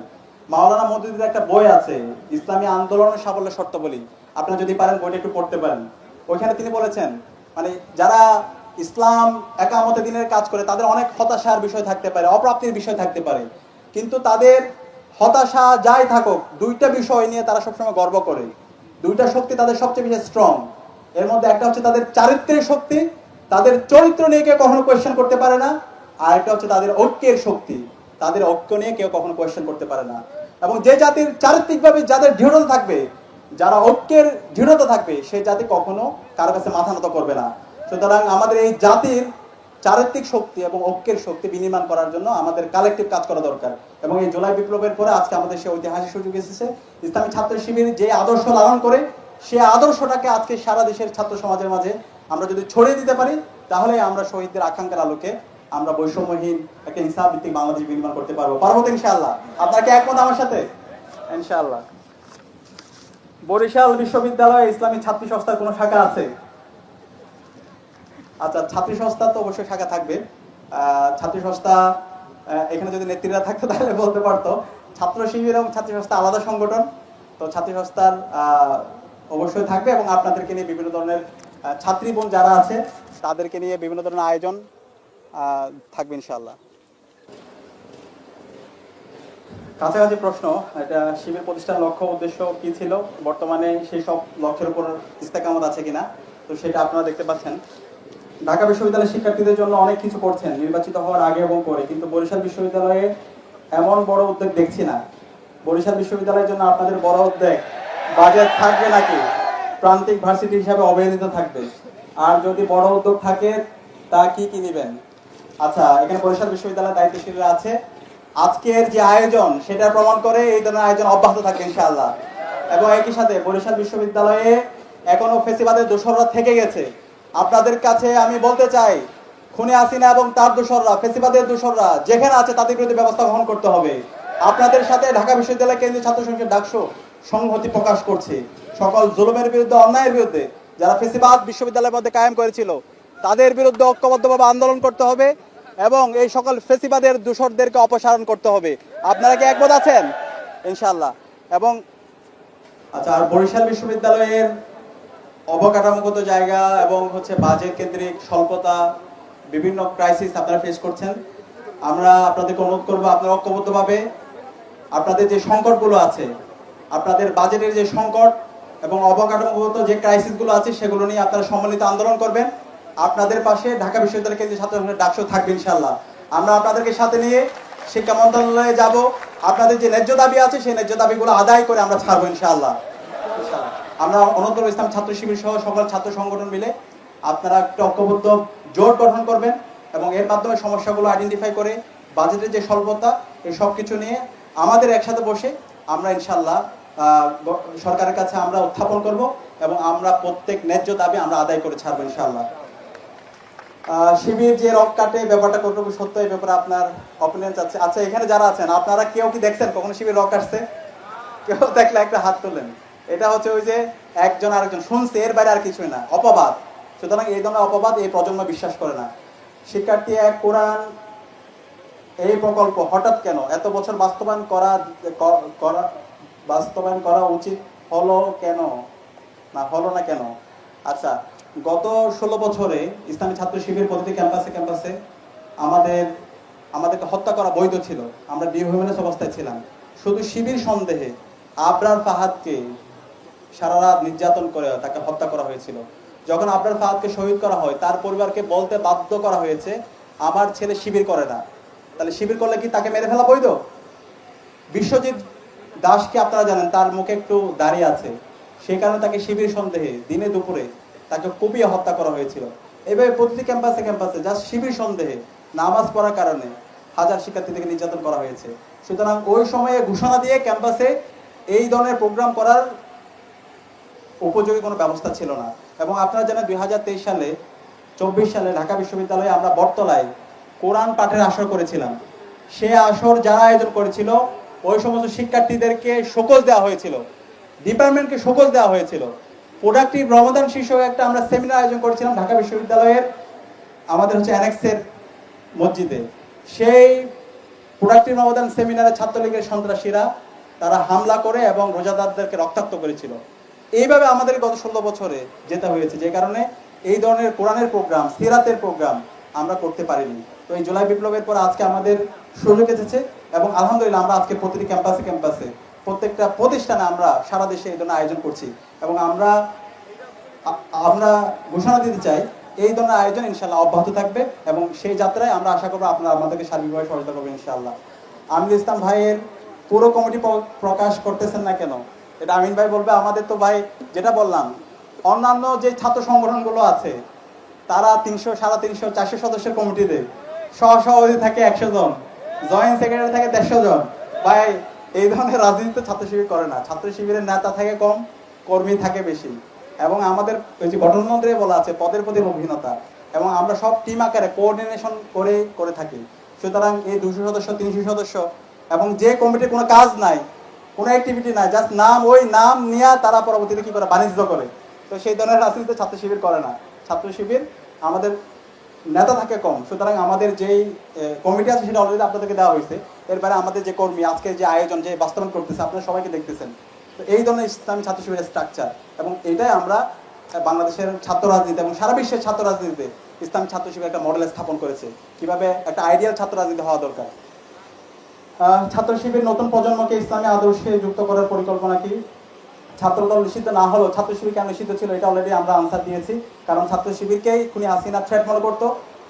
মাওলানা মওদুদির একটা বই আছে, ইসলামী আন্দোলনের সাফল্যের শর্তাবলী। আপনারা যদি পারেন বইটা একটু পড়তে পারেন। ওইখানে তিনি বলেছেন, মানে যারা ইসলাম একামতে দিনের কাজ করে তাদের অনেক হতাশার বিষয় থাকতে পারে, অপ্রাপ্তির বিষয় থাকতে পারে, কিন্তু তাদের হতাশা যাই থাকুক, দুইটা বিষয় নিয়ে তারা সবসময় গর্ব করে। দুইটা শক্তি তাদের সবচেয়ে বেশি স্ট্রং। এর মধ্যে একটা হচ্ছে তাদের চারিত্রিক শক্তি, তাদের চরিত্র নিয়ে কেউ কখনো কোয়েশ্চেন করতে পারে না। আর একটা হচ্ছে তাদের ঐক্যের শক্তি, তাদের ঐক্য নিয়ে কেউ কখনো কোয়েশ্চেন করতে পারে না। এবং যে জাতির চারিত্রিকভাবে যাদের দৃঢ়তা থাকবে, যারা ঐক্যের দৃঢ়তা থাকবে, সেই জাতি কখনো কারো কাছে মাথা নত করবে না। সুতরাং আমাদের এই জাতির চারিত্রিক শক্তি এবং ঐক্যের শক্তি বিনির্মাণ করার জন্য আমাদের কালেকটিভ কাজ করা দরকার। এবং এই জুলাই বিপ্লবের পরে আজকে আমাদের সেই ঐতিহাসিক সুযোগ এসেছে। ইসলামী ছাত্র শিবির যে আদর্শ লালন করে, সেই আদর্শটাকে আজকে সারা দেশের ছাত্র সমাজের মাঝে আমরা যদি ছড়িয়ে দিতে পারি, তাহলে আমরা শহীদদের আকাঙ্ক্ষার আলোকে আমরা বৈষম্যহীন একটা ইনসাফ ভিত্তিক বাংলাদেশ বিনির্মাণ করতে পারবো। পারবো তো ইনশাআল্লাহ? আপনারা কি একমত আমার সাথে? ইনশাআল্লাহ। বরিশাল বিশ্ববিদ্যালয়ে ইসলামী ছাত্রী সংস্থার কোনো শাখা আছে? আচ্ছা, ছাত্রী সংস্থা তো অবশ্যই শাখা থাকবে। ছাত্রী সংস্থা এখানে যদি নেত্রীরা থাকতো তাহলে বলতে পারতো। ছাত্র শিবির এবং ছাত্রী সংস্থা আলাদা সংগঠন, তো ছাত্রী সংস্থার অবশ্যই থাকবে এবং আপনাদেরকে নিয়ে বিভিন্ন ধরনের ছাত্রী বোন যারা আছে তাদেরকে নিয়ে বিভিন্ন ধরনের আয়োজন থাকবে ইনশাআল্লাহ। কাছাকাছি প্রশ্ন, এটা শিবির প্রতিষ্ঠার লক্ষ্য উদ্দেশ্য কি ছিল, বর্তমানে সেই সব লক্ষ্যের উপর ইস্তেকামত আছে কিনা, তো সেটা আপনারা দেখতে পাচ্ছেন। ঢাকা বিশ্ববিদ্যালয়ের শিক্ষার্থীদের জন্য অনেক কিছু করছেন নির্বাচিত হওয়ার আগে এবং পরে, কিন্তু বরিশাল বিশ্ববিদ্যালয়ে এমন বড় উদ্যোগ দেখছি না। বরিশাল বিশ্ববিদ্যালয়ের জন্য আপনাদের বড় উদ্যোগ বাজেট থাকবে নাকি প্রান্তিক ভার্সিটি হিসাবে অবহেলিত থাকবে? আর যদি বড় উদ্যোগ থাকে তা কি কি নেবেন? আচ্ছা, এখানে বরিশাল বিশ্ববিদ্যালয়ের দায়িত্বশীলরা আছে। আজকের যে আয়োজন সেটা প্রমাণ করে এই ধরনের আয়োজন অব্যাহত থাকবে ইনশাআল্লাহ। এবং একই সাথে বরিশাল বিশ্ববিদ্যালয়ে এখনো ফেসিবাদের দোসররা থেকে গেছে। আপনাদের কাছে আমি বলতে চাই, খুনি হাসিনা এবং তার দোসররা, ফেসিবাদের দোসররা যেখানে আছে তাদের বিরুদ্ধে ব্যবস্থা গ্রহণ করতে হবে। আপনাদের সাথে ঢাকা বিশ্ববিদ্যালয় কেন্দ্রীয় ছাত্র সংসদ ডাকসু সংহতি প্রকাশ করছে। সকল জুলুমের বিরুদ্ধে, অন্যায়ের বিরুদ্ধে, যারা ফেসিবাদ বিশ্ববিদ্যালয়ের মধ্যে কায়েম করেছিল তাদের বিরুদ্ধে ঐক্যবদ্ধভাবে আন্দোলন করতে হবে এবং এই সকল ফেসিবাদের দোসরদেরকে অপসারণ করতে হবে। আপনারা কি একমত আছেন? ইনশাআল্লাহ। এবং আচ্ছা, আর বরিশাল বিশ্ববিদ্যালয়ের অবকাঠামোগত জায়গা এবং বাজেট কেন্দ্রিক স্বল্পতা, বিভিন্ন ক্রাইসিস আপনারা ফেস করছেন। আমরা আপনাদেরকে অনুরোধ করবো, আপনারা ঐক্যবদ্ধভাবে আপনাদের যে সংকটগুলো আছে, আপনাদের বাজেটের যে সংকট এবং অবকাঠামোগত যে ক্রাইসিসগুলো আছে সেগুলো নিয়ে আপনারা সম্মিলিত আন্দোলন করবেন। আপনাদের পাশে ঢাকা বিশ্ববিদ্যালয় কেন্দ্রীয় ছাত্র সংসদের ডাকসু থাকবে ইনশাআল্লাহ। আমরা আপনাদেরকে সাথে নিয়ে শিক্ষা মন্ত্রণালয়ে যাব। আপনাদের যে ন্যায্য দাবি আছে সেই ন্যায্য দাবিগুলো আদায় করে আমরা ছাড়বো ইনশাআল্লাহ। আমরা অনুরোধ করব ইসলাম ছাত্র শিবির সহ সকল ছাত্র সংগঠন মিলে আপনারা একটা ঐক্যবদ্ধ জোট গঠন করবেন এবং এর মাধ্যমে সমস্যাগুলো আইডেন্টিফাই করে বাজেটের যে স্বল্পতা এই সব কিছু নিয়ে আমাদের একসাথে বসে আমরা ইনশাআল্লাহ সরকারের কাছে আমরা উত্থাপন করব এবং আমরা প্রত্যেক ন্যায্য দাবি আমরা আদায় করে ছাড়বো ইনশাআল্লাহ। শিবির যে রক কাটে ব্যাপারটা কতটুকু সত্য, এই ব্যাপারে আপনার অপিনিয়ন আছে? আচ্ছা, এখানে যারা আছেন আপনারা কেউ কি দেখছেন কখনো শিবির রক কাটছে? কেউ দেখলে একটা হাত তোলেন। এটা ওই যে একজন আরেকজন শুনছে, এর বাইরে আর কিছুই না, অপবাদ। সুতরাং এই ধরনের অপবাদ এই প্রজন্ম বিশ্বাস করে না। শিক্ষার্থী এক কোরআন এই প্রকল্প হঠাৎ কেন এত বছর বাস্তবায়ন করা উচিত হলো কেন হলো না কেন? আচ্ছা, গত 16 বছরে ইসলামী ছাত্র শিবির প্রতিটি ক্যাম্পাসে আমাদেরকে হত্যা করা বৈধ ছিল। আমরা ডিহিউম্যানাইজ অবস্থায় ছিলাম। শুধু শিবির সন্দেহে আবরার ফাহাদকে সারা রাত নির্যাতন করে তাকে হত্যা করা হয়েছিল। যখন আবরার ফাহাদকে শহীদ করা হয়, তার পরিবারকে বলতে বাধ্য করা হয়েছে আমার ছেলে শিবির করে না। তাহলে শিবির করলে কি তাকে মেরে ফেলা বৈধ? বিশ্বজিৎ দাসকে আপনারা জানেন, তার মুখে একটু দাড়ি আছে, সেই কারণে তাকে শিবির সন্দেহে দিনে দুপুরে তাকে কুপিয়ে হত্যা করা হয়েছিল। এভাবে প্রতিটি ক্যাম্পাসে জাস্ট শিবির সন্দেহে নামাজ পড়ার কারণে হাজার শিক্ষার্থীদেরকে নির্যাতন করা হয়েছে। সুতরাং ওই সময়ে ঘোষণা দিয়ে ক্যাম্পাসে এই ধরনের প্রোগ্রাম করার উপযোগী কোনো ব্যবস্থা ছিল না। এবং আপনারা জানেন 2023 সালে ঢাকা বিশ্ববিদ্যালয়ে আমরা বটতলায় কোরআন পাঠের আসর করেছিলাম। সে আসর যারা আয়োজন করেছিল ওই সমস্ত শিক্ষার্থীদেরকে শোকজ দেওয়া হয়েছিল, ডিপার্টমেন্টকে শোকজ দেওয়া হয়েছিল। প্রোডাক্টিভ রমাদান শীর্ষক একটা আমরা সেমিনার আয়োজন করেছিলাম ঢাকা বিশ্ববিদ্যালয়ের আমাদের অ্যানেক্সের মসজিদে। সেই প্রোডাক্টিভ রমাদান সেমিনারে ছাত্রলীগের সন্ত্রাসীরা তারা হামলা করে এবং রোজাদারদেরকে রক্তাক্ত করেছিল। এইভাবে আমাদের গত 16 বছরে যেতে হয়েছে, যে কারণে এই ধরনের কোরআনের প্রোগ্রাম, সিরাতের প্রোগ্রাম আমরা করতে পারিনি। তো এই জুলাই বিপ্লবের পর আজকে আমাদের সুযোগ এসেছে এবং আলহামদুলিল্লাহ আমরা আজকে প্রতিটি ক্যাম্পাসে প্রত্যেকটা প্রতিষ্ঠানে আমরা সারা দেশে এই ধরনের আয়োজন করছি এবং আমরা ঘোষণা দিতে চাই এই ধরনের আয়োজন ইনশাআল্লাহ অব্যাহত থাকবে এবং সেই যাত্রায় আমরা আশা করবো আপনারা আমাদেরকে সার্বিকভাবে সহযোগিতা করবেন ইনশাআল্লাহ। আমিনুল ইসলাম ভাইয়ের পুরো কমিটি প্রকাশ করতেছেন না কেন, এটা আমিন ভাই বলবে। আমাদের তো ভাই যেটা বললাম, অন্যান্য যে ছাত্র সংগঠনগুলো আছে তারা 300, 350, 400 সদস্যের কমিটিতে সহসভাপতি থাকে 100 জন, জয়েন্ট সেক্রেটারি থাকে 150 জন। ভাই এই ধরনের রাজনীতি ছাত্র শিবির করে না। ছাত্র শিবিরের নেতা থাকে কম, কর্মী থাকে বেশি এবং আমাদের ওই যে গঠনতন্ত্রে বলা আছে পদের প্রতি অভিন্নতা এবং আমরা সব টিম আকারে কোঅর্ডিনেশন করে থাকি। সুতরাং এই 200 সদস্য, 300 সদস্য এবং যে কমিটির কোনো কাজ নাই, কোনো অ্যাক্টিভিটি নাই, জাস্ট ওই নাম নিয়ে তারা পরবর্তীতে কি করে বাণিজ্য করে, তো সেই ধরনের রাজনীতি ছাত্র শিবির করে না। ছাত্র শিবির আমাদের নেতা থাকে কম, সুতরাং আমাদের যেই কমিটি আছে সেটা অলরেডি আপনাদেরকে দেওয়া হয়েছে। এরপরে আমাদের যে কর্মী আজকে যে আয়োজন যে বাস্তবায়ন করতেছে আপনারা সবাইকে দেখতেছেন। তো এই ধরনের ইসলামী ছাত্র শিবিরের স্ট্রাকচার এবং এটাই আমরা বাংলাদেশের ছাত্র রাজনীতি এবং সারা বিশ্বের ছাত্র রাজনীতিতে ইসলামী ছাত্র শিবির একটা মডেল স্থাপন করেছে কিভাবে একটা আইডিয়াল ছাত্র রাজনীতি হওয়া দরকার। ছাত্র শিবির নতুন প্রজন্মকে ইসলামী আদর্শে যুক্ত করার পরিকল্পনা কি? ছাত্রদল নিষিদ্ধ না হলেও ছাত্র শিবির কেন নিষিদ্ধ ছিল এটা অলরেডি আমরা আনসার দিয়েছি। কারণ ছাত্র শিবিরকেই খুনি হাসিনা থ্রেট মনে করতো,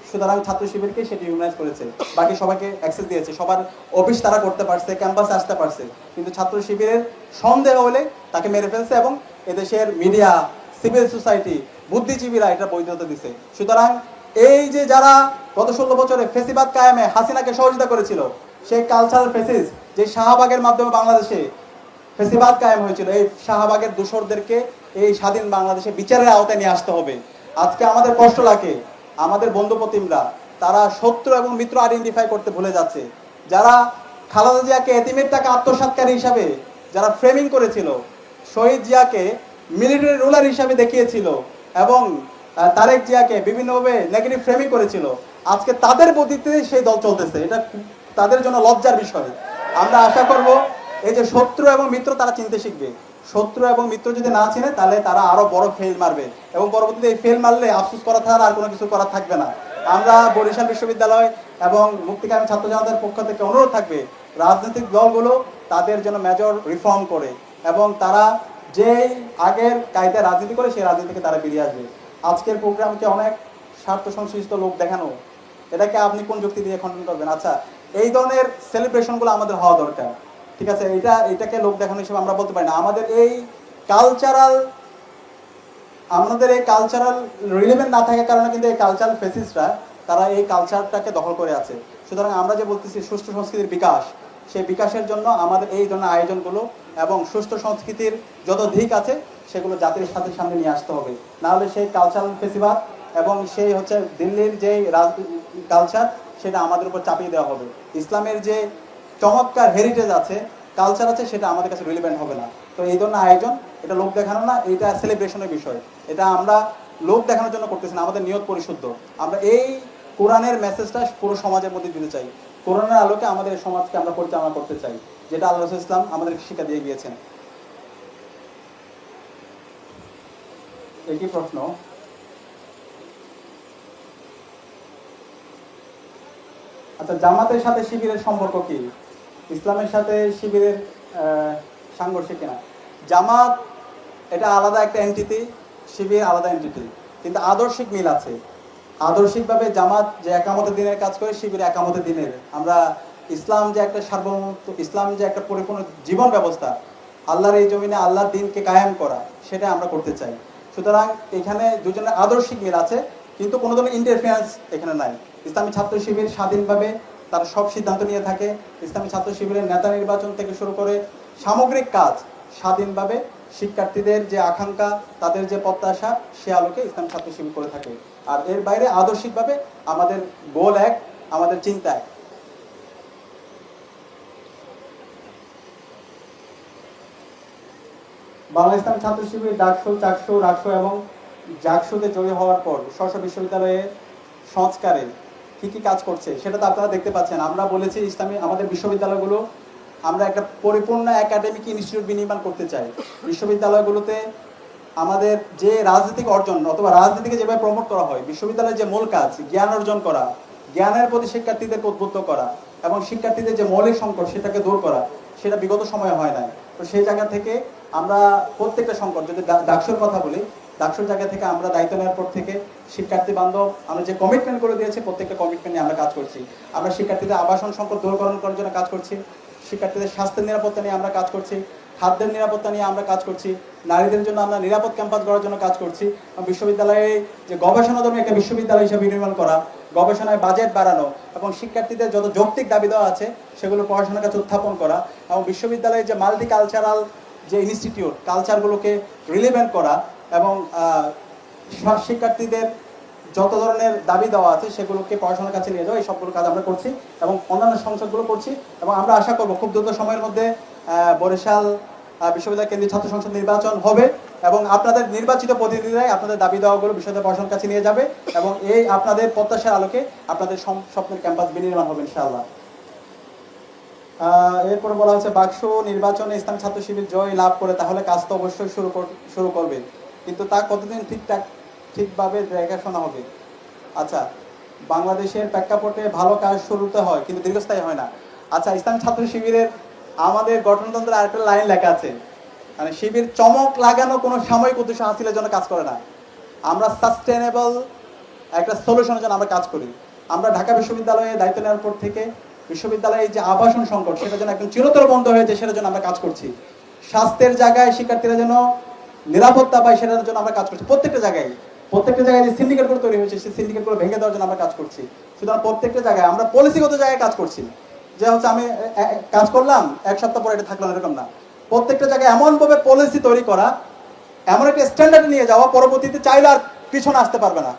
সুতরাং ছাত্র শিবিরকে সেটি ইউনাইজ করেছে, বাকি সবাইকে অ্যাক্সেস দিয়েছে, সবার অফিস তারা করতে পারছে, ক্যাম্পাসে আসতে পারছে, কিন্তু ছাত্র শিবিরের সন্দেহ হলে তাকে মেরে ফেলছে এবং এদেশের মিডিয়া, সিভিল সোসাইটি, বুদ্ধিজীবীরা এটা বৈধতা দিছে। সুতরাং এই যে যারা গত 16 বছরে ফেসিবাদ কায়েমে হাসিনাকে সহযোগিতা করেছিল, সেই কালচারাল ফেসিস যে শাহবাগের মাধ্যমে বাংলাদেশে ফেসিবাদ কায়েম হয়েছিল, এই শাহবাগের দোসরদেরকে এই স্বাধীন বাংলাদেশে বিচারের আওতায় নিয়ে আসতে হবে। আজকে আমাদের কষ্ট লাগে, আমাদের বন্ধুপ্রতিমরা তারা শত্রু এবং মিত্র আইডেন্টিফাই করতে ভুলে যাচ্ছে। যারা খালেদা জিয়াকে এতিমের টাকা আত্মসাৎকারী হিসাবে যারা ফ্রেমিং করেছিল, শহীদ জিয়াকে মিলিটারি রুলার হিসাবে দেখিয়েছিল এবং তারেক জিয়াকে বিভিন্নভাবে নেগেটিভ ফ্রেমিং করেছিল, আজকে তাদের বুদ্ধিতে সেই দল চলতেছে। এটা তাদের জন্য লজ্জার বিষয়। আমরা আশা করব এই যে শত্রু এবং মিত্র তারা চিনতে শিখবে। শত্রু এবং মিত্র যদি না চিনে তাহলে তারা আরো বড় ফেল মারবে এবং পরবর্তীতে এই ফেল মারলে আফসোস করা ছাড়া আর কোনো কিছু করা থাকবে না। আমরা বরিশাল বিশ্ববিদ্যালয় এবং মুক্তিকামী ছাত্র জনতার পক্ষ থেকে অনুরোধ থাকবে রাজনৈতিক দলগুলো তাদের জন্য মেজর রিফর্ম করে এবং তারা যেই আগের কায়দায় রাজনীতি করে সেই রাজনীতি থেকে তারা বেরিয়ে আসবে। আজকের প্রোগ্রামকে অনেক স্বার্থ সংশ্লিষ্ট লোক দেখানো, এটাকে আপনি কোন যুক্তি দিয়ে খণ্ডন করবেন? আচ্ছা, এই ধরনের সেলিব্রেশনগুলো আমাদের হওয়া দরকার, ঠিক আছে? এটাকে লোক দেখানো হিসেবে আমরা বলতে পারি না। আমাদের এই কালচারাল রিলেভেন্ট না থাকার কারণে কিন্তু এই কালচারাল ফেসিসরা তারা এই কালচারটাকে দখল করে আছে। সুতরাং আমরা যে বলতেছি সুস্থ সংস্কৃতির বিকাশ, সেই বিকাশের জন্য আমাদের এই ধরনের আয়োজনগুলো এবং সুস্থ সংস্কৃতির যত দিক আছে সেগুলো জাতির সাথে সামনে নিয়ে আসতে হবে। নাহলে সেই কালচারাল ফেসিবাদ এবং সেই হচ্ছে দিল্লির যে কালচার সেটা আমাদের উপর চাপিয়ে দেওয়া হবে। ইসলামের যে চমৎকার হেরিটেজ আছে, কালচার আছে, সেটা আমাদের কাছে রিলেভেন্ট হবে না। তো এই ধরনের আয়োজন এটা লোক দেখানো না, এটা সেলিব্রেশনের বিষয়। এটা আমরা লোক দেখানোর জন্য করতেছি না, আমাদের নিয়ত পরিশুদ্ধ। আমরা এই কোরআনের মেসেজটা পুরো সমাজের মধ্যে দিতে চাই। কোরআনের আলোকে আমাদের সমাজকে আমরা পরিচালনা করতে চাই, যেটা আল্লাহ রাসূল ইসলাম আমাদের শিক্ষা দিয়ে গিয়েছেন। একই প্রশ্ন, আচ্ছা, জামাতের সাথে শিবিরের সম্পর্ক কি? ইসলামের সাথে শিবিরের সাংঘর্ষিক কিনা? জামাত এটা আলাদা একটা এন্টিটি, শিবির আলাদা এন্টিটি, কিন্তু আদর্শিক মিল আছে। আদর্শিকভাবে জামাত যে একামতের দিনের কাজ করে, শিবির একামতের দিনের। আমরা ইসলাম যে একটা সার্বভৌমত্ব, ইসলাম যে একটা পরিপূর্ণ জীবন ব্যবস্থা, আল্লাহর এই জমিনে আল্লাহর দিনকে কায়েম করা, সেটা আমরা করতে চাই। সুতরাং এখানে দুজনের আদর্শিক মিল আছে, কিন্তু কোনো ধরনের ইন্টারফারেন্স এখানে নাই। ইসলামী ছাত্র শিবির স্বাধীনভাবে তারা সব সিদ্ধান্ত নিয়ে থাকে। ইসলামী ছাত্র শিবিরের নেতা নির্বাচন থেকে শুরু করে সামগ্রিক কাজ স্বাধীনভাবে শিক্ষার্থীদের যে আকাঙ্ক্ষা, তাদের যে প্রত্যাশা, সে আলোকে ইসলামী ছাত্র শিবির করে থাকে। আর এর বাইরে আদর্শিকভাবে আমাদের গোল এক, আমাদের চিন্তা এক। বাংলা ইসলামী ছাত্র শিবির ডাকসু, চাকসু, রাকসু এবং জাকসুতে জয়ী হওয়ার পর স্ব বিশ্ববিদ্যালয়ে সংস্কারে কি কি কাজ করছে সেটা তো আপনারা দেখতে পাচ্ছেন। আমরা বলেছি ইসলামী আমাদের বিশ্ববিদ্যালয়গুলো আমরা একটা পরিপূর্ণ একাডেমিক ইনস্টিটিউট বিনির্মাণ করতে চাই। বিশ্ববিদ্যালয়গুলোতে আমাদের যে রাজনৈতিক অর্জন অথবা রাজনীতিকে যেভাবে প্রমোট করা হয়, বিশ্ববিদ্যালয়ের যে মূল কাজ জ্ঞান অর্জন করা, জ্ঞানের প্রতি শিক্ষার্থীদেরকে উদ্বুদ্ধ করা এবং শিক্ষার্থীদের যে মৌলিক সংকট সেটাকে দূর করা, সেটা বিগত সময়ে হয় না। তো সেই জায়গা থেকে আমরা প্রত্যেকটা সংকট, যদি ডাকসুর কথা বলি, ডাকসুর জায়গা থেকে আমরা দায়িত্ব নেওয়ার পর থেকে শিক্ষার্থী বান্ধব আমরা যে কমিটমেন্ট করে দিয়েছি, প্রত্যেকটা কমিটমেন্ট নিয়ে আমরা কাজ করছি। আমরা শিক্ষার্থীদের আবাসন সংকট দূরকরণ করার জন্য কাজ করছি, শিক্ষার্থীদের স্বাস্থ্যের নিরাপত্তা নিয়ে আমরা কাজ করছি, খাদ্যের নিরাপত্তা নিয়ে আমরা কাজ করছি, নারীদের জন্য আমরা নিরাপদ ক্যাম্পাস গড়ার জন্য কাজ করছি। বিশ্ববিদ্যালয়ে যে গবেষণাধর্মী একটা বিশ্ববিদ্যালয় হিসেবে নির্মাণ করা, গবেষণায় বাজেট বাড়ানো এবং শিক্ষার্থীদের যত যৌক্তিক দাবি দেওয়া আছে সেগুলো পড়াশোনার কাছে উত্থাপন করা এবং বিশ্ববিদ্যালয়ে যে মাল্টি কালচারাল যে ইনস্টিটিউট, কালচারগুলোকে রিলেভেন্ট করা এবং শিক্ষার্থীদের যত ধরনের দাবি দেওয়া আছে সেগুলোকে পড়াশোনার কাছে নিয়ে যাওয়া, এই সবগুলো কাজ আমরা করছি এবং অন্যান্য সংসদগুলো করছি। এবং আমরা আশা করব খুব দ্রুত সময়ের মধ্যে বরিশাল বিশ্ববিদ্যালয় কেন্দ্রীয় ছাত্র সংসদ নির্বাচন হবে এবং আপনাদের নির্বাচিত প্রতিনিধিরাই আপনাদের দাবি দেওয়াগুলো বিশ্ববিদ্যালয় প্রশাসনের কাছে নিয়ে যাবে এবং এই আপনাদের প্রত্যাশার আলোকে আপনাদের স্বপ্নের ক্যাম্পাস বিনির্মাণ হবে ইনশাআল্লাহ। এরপরে বলা হচ্ছে বাকসু নির্বাচনে ইসলামী ছাত্র শিবির জয় লাভ করে তাহলে কাজ তো অবশ্যই শুরু করবে, কিন্তু তা কতদিন ঠিকভাবে দেখাশোনা হবে? আচ্ছা, বাংলাদেশের প্রেক্ষাপটে ভালো কাজ শুরুতে হয় কিন্তু দীর্ঘস্থায়ী হয় না। আচ্ছা, ইসলামী ছাত্র শিবিরের আমাদের গঠনতন্ত্রের আরেকটা লাইন লেখা আছে, মানে শিবির চমক লাগানো কোনো সাময়িক উদ্দেশ্য হাসিলের জন্য কাজ করে না, আমরা সাস্টেনেবল একটা সলিউশনের জন্য আমরা কাজ করি। আমরা ঢাকা বিশ্ববিদ্যালয়ে দায়িত্ব নেওয়ার পর থেকে বিশ্ববিদ্যালয়ে যে আবাসন সংকট সেটা যেন একদম চিরতরে বন্ধ হয়েছে সেটার জন্য আমরা কাজ করছি। স্বাস্থ্যের জায়গায় শিক্ষার্থীরা যেন নিরাপত্তা পায় সেটার জন্য আমরা কাজ করছি। প্রত্যেকটা জায়গায় যে সিন্ডিকেটগুলো তৈরি হয়েছে সেই সিন্ডিকেটগুলো ভেঙে দেওয়ার জন্য আমরা কাজ করছি। সুতরাং প্রত্যেকটা জায়গায় আমরা পলিসিগত জায়গায় কাজ করছি, যে হচ্ছে আমি কাজ করলাম এক সপ্তাহ পরে এটা থাকলাম এরকম না। প্রত্যেকটা জায়গায় এমনভাবে পলিসি তৈরি করা, এমন একটা স্ট্যান্ডার্ড নিয়ে যাওয়া, পরবর্তীতে চাইলে আর পিছনে আসতে পারবে না।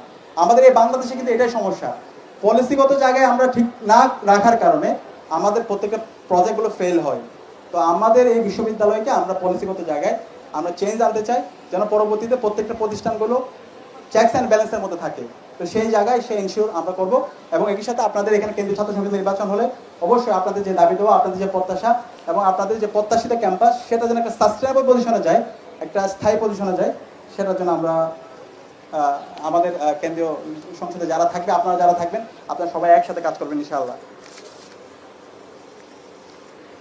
আমাদের এই বাংলাদেশে কিন্তু এটাই সমস্যা, পলিসিগত জায়গায় আমরা ঠিক না রাখার কারণে আমাদের প্রত্যেকটা প্রজেক্টগুলো ফেল হয়। তো আমাদের এই বিশ্ববিদ্যালয়কে আমরা পলিসিগত জায়গায় আমরা চেঞ্জ আনতে চাই, যেন পরবর্তীতে প্রত্যেকটা প্রতিষ্ঠানগুলো চেকস অ্যান্ড ব্যালেন্সের মধ্যে থাকে। তো সেই জায়গায় সেই এনশিওর আমরা করব এবং একই সাথে আপনাদের এখানে কেন্দ্রীয় ছাত্র সংসদ নির্বাচন হলে অবশ্যই আপনাদের যে দাবি দেওয়া, আপনাদের যে প্রত্যাশা এবং আপনাদের যে প্রত্যাশিত ক্যাম্পাস সেটা যেন একটা সাস্টেনেবল পজিশনে যায়, একটা স্থায়ী পজিশনে যায়, সেটার জন্য আমরা আমাদের কেন্দ্রীয় সংসদে যারা থাকবে, আপনারা যারা থাকবেন, আপনারা সবাই একসাথে কাজ করবেন ইনশাআল্লাহ।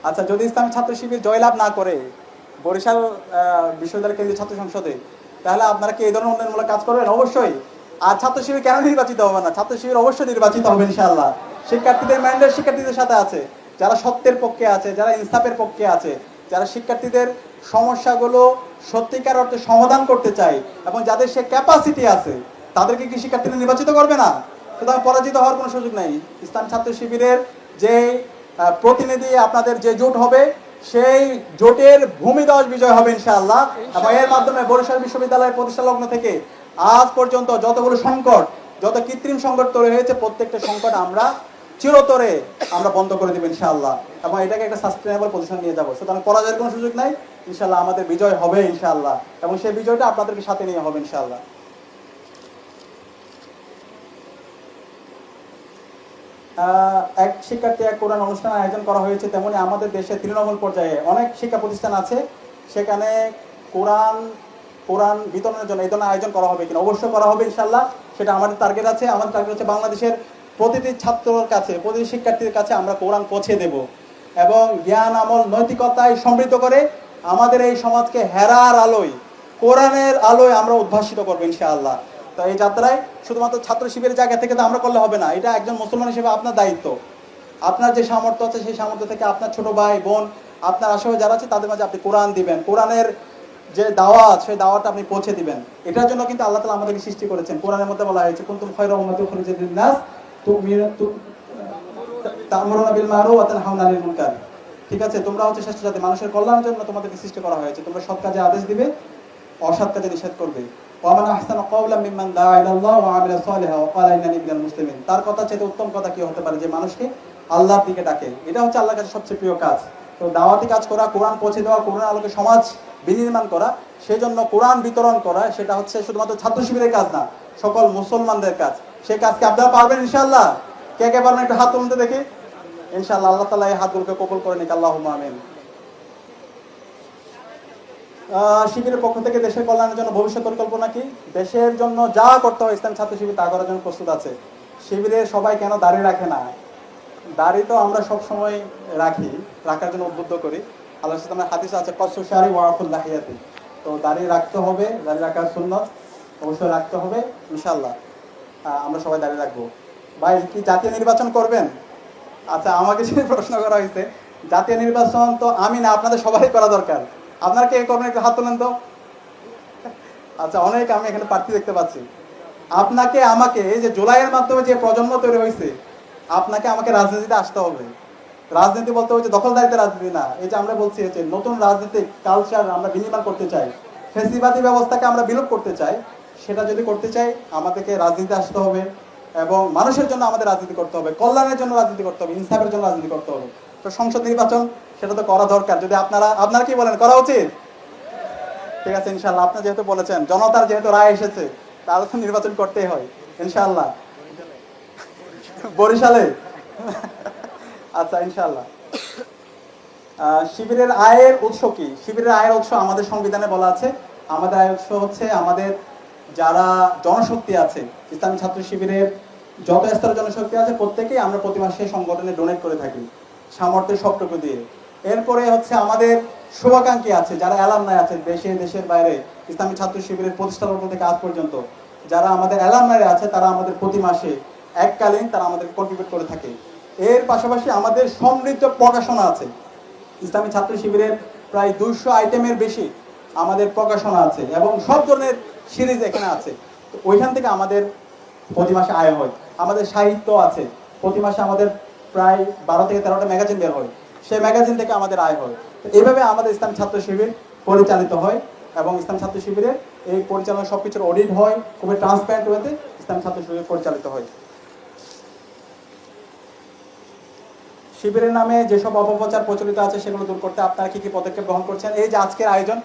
আচ্ছা, যদি ইসলামী ছাত্র শিবির জয়লাভ না করে বরিশাল বিশ্ববিদ্যালয় কেন্দ্রীয় ছাত্র সংসদে, তাহলে আপনারা কি এই ধরনের উন্নয়নমূলক কাজ করবেন? অবশ্যই। আর ছাত্র শিবির কেন নির্বাচিত হবে না? ছাত্র শিবির অবশ্যই নির্বাচিত হবে ইনশাআল্লাহ। শিক্ষার্থীদের ম্যান্ডেট শিক্ষার্থীদের সাথে আছে, যারা সত্যের পক্ষে আছে, যারা ইনসাফের পক্ষে আছে, যারা শিক্ষার্থীদের সমস্যাগুলো সত্যিকার অর্থে সমাধান করতে চায় এবং যাদের সে ক্যাপাসিটি আছে, তাদেরকে কি শিক্ষার্থীরা নির্বাচিত করবে না? সুতরাং পরাজিত হওয়ার কোনো সুযোগ নেই। ইসলাম ছাত্র শিবিরের যে প্রতিনিধি আপনাদের যে জোট হবে, সেই জোটের ভূমিদশ বিজয় হবে ইনশাআল্লাহ। এবং এর মাধ্যমে বরিশাল বিশ্ববিদ্যালয়ের প্রতিষ্ঠা লগ্ন থেকে আজ পর্যন্ত যতগুলো সংকট, যত কৃত্রিম সংকট তৈরি হয়েছে, প্রত্যেকটা সংকট আমরা চিরতরে আমরা বন্ধ করে দেব ইনশাআল্লাহ এবং এটাকে একটা সাস্টেনেবল পজিশন নিয়ে যাব। সুতরাং পরাজয়ের কোনো সুযোগ নাই ইনশাআল্লাহ, আমাদের বিজয় হবে ইনশাআল্লাহ এবং সেই বিজয়টা আপনাদেরকে সাথে নিয়ে হবে ইনশাআল্লাহ। এক শিক্ষার্থী এক কোরআন অনুষ্ঠান আয়োজন করা হয়েছে, তেমনি আমাদের দেশে তৃণমূল পর্যায়ে অনেক শিক্ষা প্রতিষ্ঠান আছে, সেখানে কোরআন বিতরণের জন্য এই ধরনের আয়োজন করা হবে কিনা? অবশ্যই করা হবে ইনশাআল্লাহ, সেটা আমাদের টার্গেট আছে। আমাদের টার্গেট হচ্ছে বাংলাদেশের প্রতিটি ছাত্রের কাছে, প্রতিটি শিক্ষার্থীর কাছে আমরা কোরআন পৌঁছে দেব এবং জ্ঞান আমল নৈতিকতায় সমৃদ্ধ করে আমাদের এই সমাজকে হেরার আলোয়, কোরআনের আলোয় আমরা উদ্ভাসিত করবো ইনশাআল্লাহ। তো এই যাত্রায় শুধুমাত্র ছাত্র শিবিরের জায়গা থেকে তো আমরা করলে হবে না, এটা একজন মুসলমান হিসেবে আপনার দায়িত্ব। আপনার যে সামর্থ্য আছে সেই সামর্থ্য থেকে আপনার ছোট ভাই বোন, আপনার আশেপাশে যারা আছে তাদের মাঝে আপনি কোরআন দিবেন, কোরআনের যে দাওয়াত সেই দাওয়াতটা আপনি পৌঁছে দিবেন। এটার জন্য কিন্তু আল্লাহ তাআলা আমাদেরকে সৃষ্টি করেছেন। কোরআনের মধ্যে বলা হয়েছে কুনতুম খায়রা উম্মাতিন উখরিজাত লিন-নাস তা'মুরুনা বিল মা'রুফ ওয়া তানহাউনা আনিল মুনকার। ঠিক আছে, তোমরা হচ্ছে শ্রেষ্ঠ জাতি, মানুষের কল্যাণের জন্য তোমাদেরকে সৃষ্টি করা হয়েছে, তোমরা সৎ কাজে আদেশ দিবে, অসৎ কাজে নিষেধ করবে। ওয়া মান আহসানু কাওলাম মিম্মান দাআ ইলাল্লাহ ওয়া আমিলা সালিহান ওয়া ক্বালা ইন্নানী মিনাল মুসলিমিন। তার কথা চেয়ে উত্তম কথা কি হতে পারে যে মানুষকে আল্লাহর দিকে ডাকে? এটা হচ্ছে আল্লাহর কাছে সবচেয়ে প্রিয় কাজ। তো দাওয়াতি কাজ করা, কোরআন পৌঁছে দেওয়া, কোরআন আলোকে সমাজ বিনির্মাণ করা, সেই জন্য কোরআন বিতরণ করা, সেটা হচ্ছে শুধুমাত্র ছাত্র শিবিরের কাজ না, সকল মুসলমানদের কাজ। সেই কাজকে আপনারা পারবেন ইনশাআল্লাহ? কে কে পারবেন একটু হাত তুলতে দেখি ইনশাআল্লাহ আল্লাহ তাআলা এই হাতগুলোকে কবুল করে নিক, আল্লাহুম্মা আমিন। শিবিরের পক্ষ থেকে দেশের কল্যাণের জন্য ভবিষ্যৎ পরিকল্পনা কি? দেশের জন্য যা করতে হয় ইসলামী ছাত্র শিবির তা করার জন্য প্রস্তুত আছে। শিবিরে সবাই কেন দাড়ি রাখে না? দাড়ি তো আমরা সব সময় রাখি, রাখার জন্য উদ্বুদ্ধ করি। আল্লাহর সাথে হাদিস আছে কসু শারি ওয়ারাফুল লাহিয়াতি, তো দাড়ি রাখতে হবে, দাড়ি রাখার সুন্নাত অবশ্যই রাখতে হবে ইনশাআল্লাহ। আমরা সবাই দাড়ি রাখবো। ভাই কি জাতীয় নির্বাচন করবেন? আচ্ছা, আমাকে যে প্রশ্ন করা হয়েছে, জাতীয় নির্বাচন তো আমি না, আপনাদের সবাই করা দরকার। আপনারা কে করবেন একটু হাত তোলেন তো। আচ্ছা, অনেক আমি এখানে প্রার্থী দেখতে পাচ্ছি। আপনাকে আমাকে এই যে জুলাইয়ের মাধ্যমে যে প্রজন্ম তৈরি হয়েছে, আপনাকে আমাকে রাজনীতিতে আসতে হবে। রাজনীতি বলতে হচ্ছে দখলদারিতে রাজনীতি না, এই যে আমরা বলছি যে নতুন রাজনৈতিক কালচার আমরা বিনির্মাণ করতে চাই, ফ্যাসিবাদী ব্যবস্থাকে আমরা বিলোপ করতে চাই। সেটা যদি করতে চাই আমাদেরকে রাজনীতিতে আসতে হবে এবং মানুষের জন্য আমাদের রাজনীতি করতে হবে, কল্যাণের জন্য রাজনীতি করতে হবে, ইনসাফের জন্য রাজনীতি করতে হবে। তো সংসদ নির্বাচন সেটা তো করা দরকার। যদি আপনারা কি বলেন, করা উচিত? ঠিক আছে ইনশাআল্লাহ, আপনি যেহেতু বলেছেন, জনতার যেহেতু রায় এসেছে, তাহলে তো নির্বাচন করতেই হয় ইনশাআল্লাহ। বরিশালে? আচ্ছা ইনশাআল্লাহ। শিবিরের আয়ের উৎস কি? শিবিরের আয়ের উৎস আমাদের সংবিধানে বলা আছে। আমাদের আয়ের উৎস হচ্ছে আমাদের যারা জনশক্তি আছে, ইসলামী ছাত্র শিবিরের যত স্তরের জনশক্তি আছে প্রত্যেকেই আমরা প্রতি মাসে সংগঠনে ডোনেট করে থাকি সামর্থ্যের সবটুকু দিয়ে। এরপরে হচ্ছে আমাদের শুভাকাঙ্ক্ষী আছে, যারা অ্যালামনাই আছে দেশের বাইরে, ইসলামী ছাত্র শিবিরের প্রতিষ্ঠা লগ্ন থেকে আজ পর্যন্ত যারা আমাদের অ্যালামনাই আছে, তারা আমাদের প্রতি মাসে এককালীন তারা আমাদের কন্ট্রিবিউট করে থাকে। এর পাশাপাশি আমাদের সমৃদ্ধ প্রকাশনা আছে। ইসলামী ছাত্র শিবিরের প্রায় 200 আইটেমের বেশি আমাদের প্রকাশনা আছে এবং সব ধরনের সিরিজ এখানে আছে। ওইখান থেকে আমাদের প্রতি মাসে আয় হয়। আমাদের সাহিত্য আছে, প্রতি মাসে আমাদের প্রায় 12 থেকে 13টা ম্যাগাজিন বের হয়, সেই ম্যাগাজিন থেকে আমাদের আয় হয়। তো এইভাবে আমাদের ইসলামী ছাত্র শিবির পরিচালিত হয় এবং ইসলামী ছাত্র শিবিরের এই পরিচালনা সবকিছুর অডিট হয়, খুবই ট্রান্সপারেন্ট ওয়েতে ইসলামী ছাত্র শিবির পরিচালিত হয়। শিবিরের নামে যেসব অপপ্রচার প্রচলিত আছে সেগুলো দূর করতে আপনারা কি কি পদক্ষেপ গ্রহণ করছেন? এই যে আজকের আয়োজন,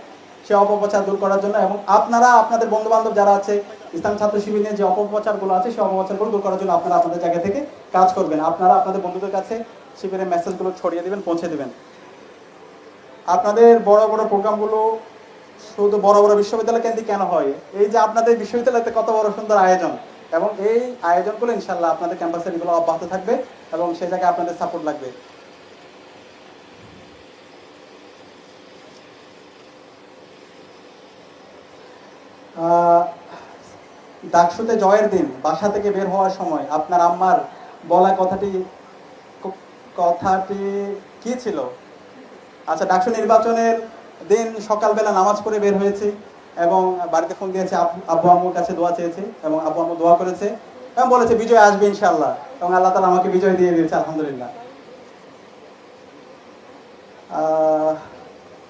সে অপপ্রচার দূর করার জন্য, এবং আপনারা আপনাদের বন্ধু বান্ধব যারা আছে ইসলাম ছাত্র শিবির নিয়ে যে অপপ্রচারগুলো আছে সেই অপপ্রচারগুলো দূর করার জন্য আপনারা আপনাদের জায়গা থেকে কাজ করবেন। আপনারা আপনাদের বন্ধুদের কাছে শিবিরের মেসেজগুলো ছড়িয়ে দিবেন, পৌঁছে দিবেন। আপনাদের বড় বড় প্রোগ্রামগুলো শুধু বড় বড় বিশ্ববিদ্যালয় কেন্দ্রিক কেন হয়? এই যে আপনাদের বিশ্ববিদ্যালয়তে কত বড় সুন্দর আয়োজন, এবং এই আয়োজনগুলো ইনশাল্লাহ আপনাদের ক্যাম্পাসের এগুলো অব্যাহত থাকবে এবং সেই জায়গায় আপনাদের সাপোর্ট লাগবে। ডাকসুতে জয়ের দিন বাসা থেকে বের হওয়ার সময় আপনার আম্মার বলা কথাটি কি ছিল? আচ্ছা, ডাকসু নির্বাচনের দিন সকালবেলা নামাজ পড়ে বের হয়েছি এবং বাড়িতে ফোন দিয়েছে, আব্বু আম্মুর কাছে দোয়া চেয়েছে এবং আব্বু আম্মু দোয়া করেছে এবং বলেছে বিজয় আসবে ইনশাআল্লাহ, এবং আল্লাহ তাআলা আমাকে বিজয় দিয়ে দিয়েছে আলহামদুলিল্লাহ।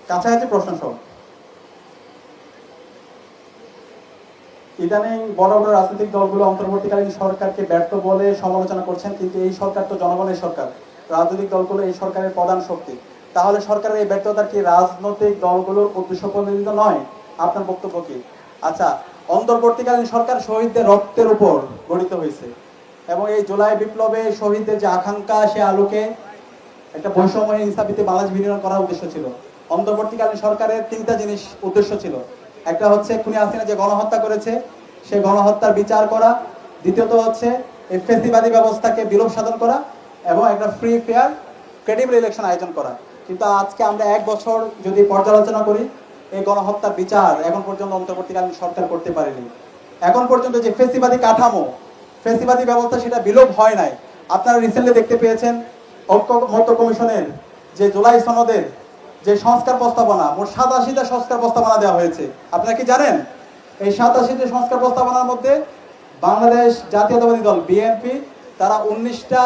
কাছাকাছি প্রশ্ন সব। ইদানিং বড় বড় রাজনৈতিক দলগুলো অন্তর্বর্তীকালীন সরকারকে ব্যর্থ বলে সমালোচনা করছেন, কিন্তু এই সরকার তো জনগণের সরকার, রাজনৈতিক দলগুলো এই সরকারের প্রধান শক্তি। তাহলে সরকারের এই ব্যর্থতা কি রাজনৈতিক দলগুলোর উদ্দেশ্য প্রণোদিত নয়? আপনার বক্তব্য কি? আচ্ছা, অন্তর্বর্তীকালীন সরকার শহীদদের রক্তের উপর গঠিত হয়েছে এবং এই জুলাই বিপ্লবে শহীদদের যে আকাঙ্ক্ষা, সে আলোকে একটা বৈষম্যহীন ইনসাফিতে বাংলাদেশ বিনির্মাণ করার উদ্দেশ্য ছিল। অন্তর্বর্তীকালীন সরকারের 3টা জিনিস উদ্দেশ্য ছিল। একটা হচ্ছে খুনি হাসিনা যে গণহত্যা করেছে সেই গণহত্যার বিচার করা, দ্বিতীয়ত হচ্ছে এই ফ্যাসিবাদী ব্যবস্থাকে বিলোপ সাধন করা, এবং একটা ফ্রি ফেয়ার ক্রেডিবল ইলেকশন আয়োজন করা। কিন্তু আজকে আমরা 1 বছর যদি পর্যালোচনা করি, এই গণহত্যার বিচার এখন পর্যন্ত অন্তর্বর্তীকালীন সরকার করতে পারেনি। এখন পর্যন্ত যে ফ্যাসিবাদী কাঠামো, ফ্যাসিবাদী ব্যবস্থা, সেটা বিলোপ হয় নাই। আপনারা রিসেন্টলি দেখতে পেয়েছেন ঐক্যমত্য কমিশনের যে জুলাই সনদের যে সংস্কার প্রস্তাবনা, মোট 87টা সংস্কার প্রস্তাবনা দেওয়া হয়েছে। আপনারা কি জানেন এই 87টা সংস্কার প্রস্তাবনার মধ্যে বাংলাদেশ জাতীয়তাবাদী দল বিএনপি তারা 19টা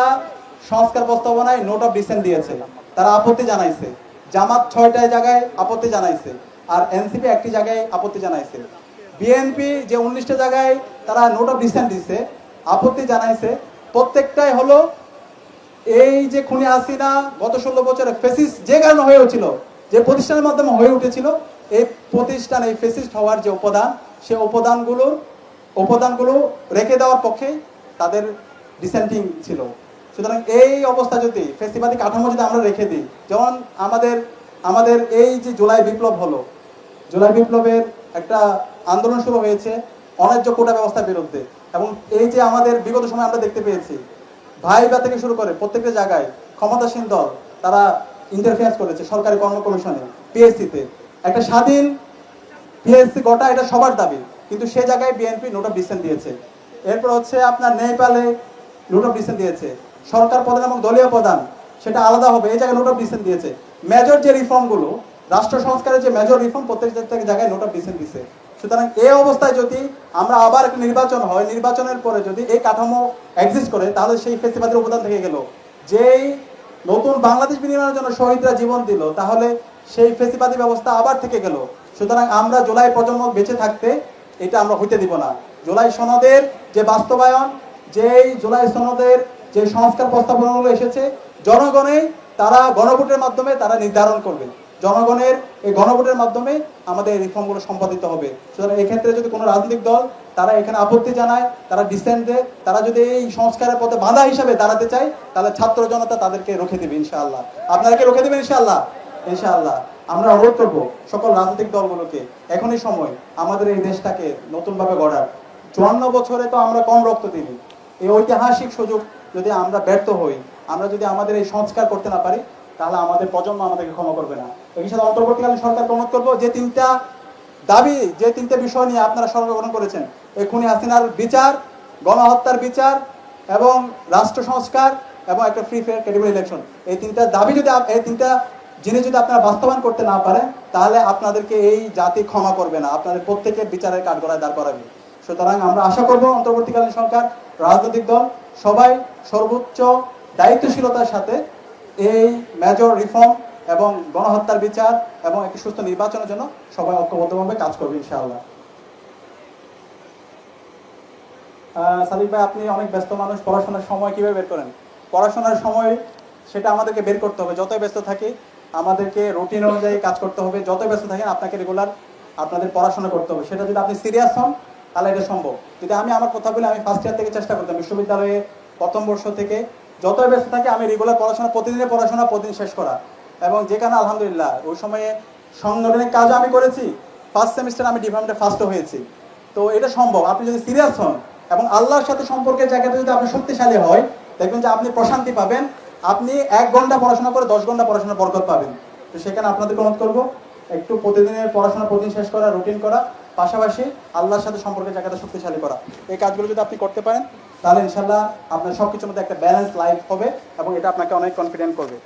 সংস্কার প্রস্তাবনায় নোট অফ ডিসেন্ট দিয়েছে, তারা আপত্তি জানাইছে। জামাত 6টা জায়গায় আপত্তি জানাইছে, আর এনসিপি 1টি জায়গায় আপত্তি জানাইছে। বিএনপি যে 19টা জায়গায় তারা নোট অফ ডিসেন্ট দিছে, আপত্তি জানাইছে, প্রত্যেকটাই হলো এই যে খুনি হাসিনা গত 16 বছরে ফেসিস্ট যে কারণে হয়ে উঠছিল, যে প্রতিষ্ঠানের মাধ্যমে হয়ে উঠেছিল, এই প্রতিষ্ঠান এই ফেসিস্ট হওয়ার যে উপাদান, সেই উপাদানগুলো রেখে দেওয়ার পক্ষে তাদের ডিসেন্টিং ছিল। সুতরাং এই অবস্থা যদি ফেসিবাদী কাঠামো যদি আমরা রেখে দিই, যেমন আমাদের আমাদের এই যে জুলাই বিপ্লব হলো, জুলাই বিপ্লবের একটা আন্দোলন শুরু হয়েছে অন্যায্য কোটা ব্যবস্থার বিরুদ্ধে, এবং এই যে আমাদের বিগত সময় আমরা দেখতে পেয়েছি ভাইবা থেকে শুরু করে প্রত্যেকটা জায়গায় ক্ষমতাসীন দল তারা ইন্টারফেয়ারেন্স করেছে সরকারি কর্ম কমিশনে, পিএসসিতে। একটা স্বাধীন পিএসসি গোটা এটা সবার দাবি, কিন্তু সে জায়গায় বিএনপি নোট অফ ডিসেন্ট দিয়েছে। এরপর হচ্ছে আপনার নেপালে নোট অফ ডিসেন্ট দিয়েছে, সরকার প্রধান এবং দলীয় প্রধান সেটা আলাদা হবে, এই জায়গায় নোট অফ ডিসেন্ট দিয়েছে। মেজর যে রিফর্মগুলো, রাষ্ট্র সংস্কারের যে মেজর রিফর্ম প্রত্যেকটা জায়গায় নোট অফ ডিসেন্ট দিচ্ছে। সুতরাং এই অবস্থায় যদি আমরা আবার একটা নির্বাচন হয়, নির্বাচনের পরে যদি এই কাঠামো এক্সিস্ট করে, তাহলে সেই ফেসিবাদের অবদান থেকে গেল। যেই নতুন বাংলাদেশ বিনির্মাণের জন্য শহীদরা জীবন দিল, তাহলে সেই ফেসিবাদী ব্যবস্থা আবার থেকে গেল। সুতরাং আমরা জুলাই প্রজন্ম বেঁচে থাকতে এটা আমরা হইতে দিব না। জুলাই সনদের যে বাস্তবায়ন, যেই জুলাই সনদের যে সংস্কার প্রস্তাবনাগুলো এসেছে, জনগণে তারা গণভোটের মাধ্যমে তারা নির্ধারণ করবে। জনগণের এই গণভোটের মাধ্যমে আমাদের এই রিফর্মগুলো সম্পাদিত হবে। সুতরাং এক্ষেত্রে যদি কোনো রাজনৈতিক দল তারা এখানে আপত্তি জানায়, তারা ডিসেন্ট দেয়, তারা যদি এই সংস্কারের পথে বাধা হিসাবে দাঁড়াতে চায়, তাহলে ছাত্র জনতা তাদেরকে রুখে দেবে ইনশাআল্লাহ। আপনারা কি রুখে দেবেন ইনশাআল্লাহ? ইনশাআল্লাহ। আমরা অনুরোধ করবো সকল রাজনৈতিক দলগুলোকে, এখনই সময় আমাদের এই দেশটাকে নতুনভাবে গড়ার। 54 বছরে তো আমরা কম রক্ত দিই। এই ঐতিহাসিক সুযোগ যদি আমরা ব্যর্থ হই, আমরা যদি আমাদের এই সংস্কার করতে না পারি, তাহলে আমাদের প্রজন্ম আমাদেরকে ক্ষমা করবে না। এই সাথে অন্তর্বর্তীকালীন সরকারকে অনুরোধ করবো, যে তিনটা দাবি, যে তিনটে বিষয় নিয়ে আপনারা সরকার গঠন করেছেন, এই খুনি হাসিনার বিচার, গণহত্যার বিচার এবং রাষ্ট্র সংস্কার এবং একটা ফ্রি ফেয়ার ক্রেডিবল ইলেকশন, এই তিনটা দাবি যদি, এই তিনটা জিনিস যদি আপনারা বাস্তবায়ন করতে না পারেন, তাহলে আপনাদেরকে এই জাতি ক্ষমা করবে না, আপনাদের প্রত্যেকের বিচারের কাঠগড়ায় দাঁড় করাবে। সুতরাং আমরা আশা করব অন্তর্বর্তীকালীন সরকার, রাজনৈতিক দল সবাই সর্বোচ্চ দায়িত্বশীলতার সাথে এই মেজর রিফর্ম এবং গণহত্যার বিচার এবং একটি সুস্থ নির্বাচনের জন্য সবাই ঐক্যবদ্ধভাবে কাজ করবে ইনশাআল্লাহ। সাদিক ভাই, আপনি অনেক ব্যস্ত মানুষ, পড়াশোনার সময় কিভাবে বের করেন? পড়াশোনার সময় সেটা আমাদেরকে বের করতে হবে। যতই ব্যস্ত থাকি আমাদেরকে রুটিন অনুযায়ী কাজ করতে হবে। যতই ব্যস্ত থাকেন আপনাকে রেগুলার আপনাদের পড়াশোনা করতে হবে। সেটা যদি আপনি সিরিয়াস হন তাহলে এটা সম্ভব। যদি আমি আমার কথা বলি, আমি ফার্স্ট ইয়ার থেকে চেষ্টা করতাম, বিশ্ববিদ্যালয়ে প্রথম বর্ষ থেকে যতই ব্যস্ত থাকি আমি রেগুলার পড়াশোনা, প্রতিদিনের পড়াশোনা প্রতিদিন শেষ করা। এবং যেখানে আলহামদুলিল্লাহ ওই সময়ে সাংগঠনিক কাজও আমি করেছি, ফার্স্ট সেমিস্টার আমি ডিপার্টমেন্টে ফার্স্টও হয়েছি। তো এটা সম্ভব, আপনি যদি সিরিয়াস হন এবং আল্লাহর সাথে সম্পর্কের জায়গাতে যদি আপনি শক্তিশালী হয়, দেখবেন যে আপনি প্রশান্তি পাবেন। আপনি 1 ঘন্টা পড়াশোনা করে 10 ঘন্টা পড়াশোনা বরকত পাবেন। তো সেখানে আপনাদেরকে অনুরোধ করবো একটু প্রতিদিনের পড়াশোনা প্রতিদিন শেষ করা, রুটিন করা, পাশাপাশি আল্লাহর সাথে সম্পর্কের জায়গাটা শক্তিশালী করা। এই কাজগুলো যদি আপনি করতে পারেন, তাহলে ইনশাল্লাহ আপনার সবকিছুর মধ্যে একটা ব্যালেন্স লাইফ হবে এবং এটা আপনাকে অনেক কনফিডেন্ট করবে।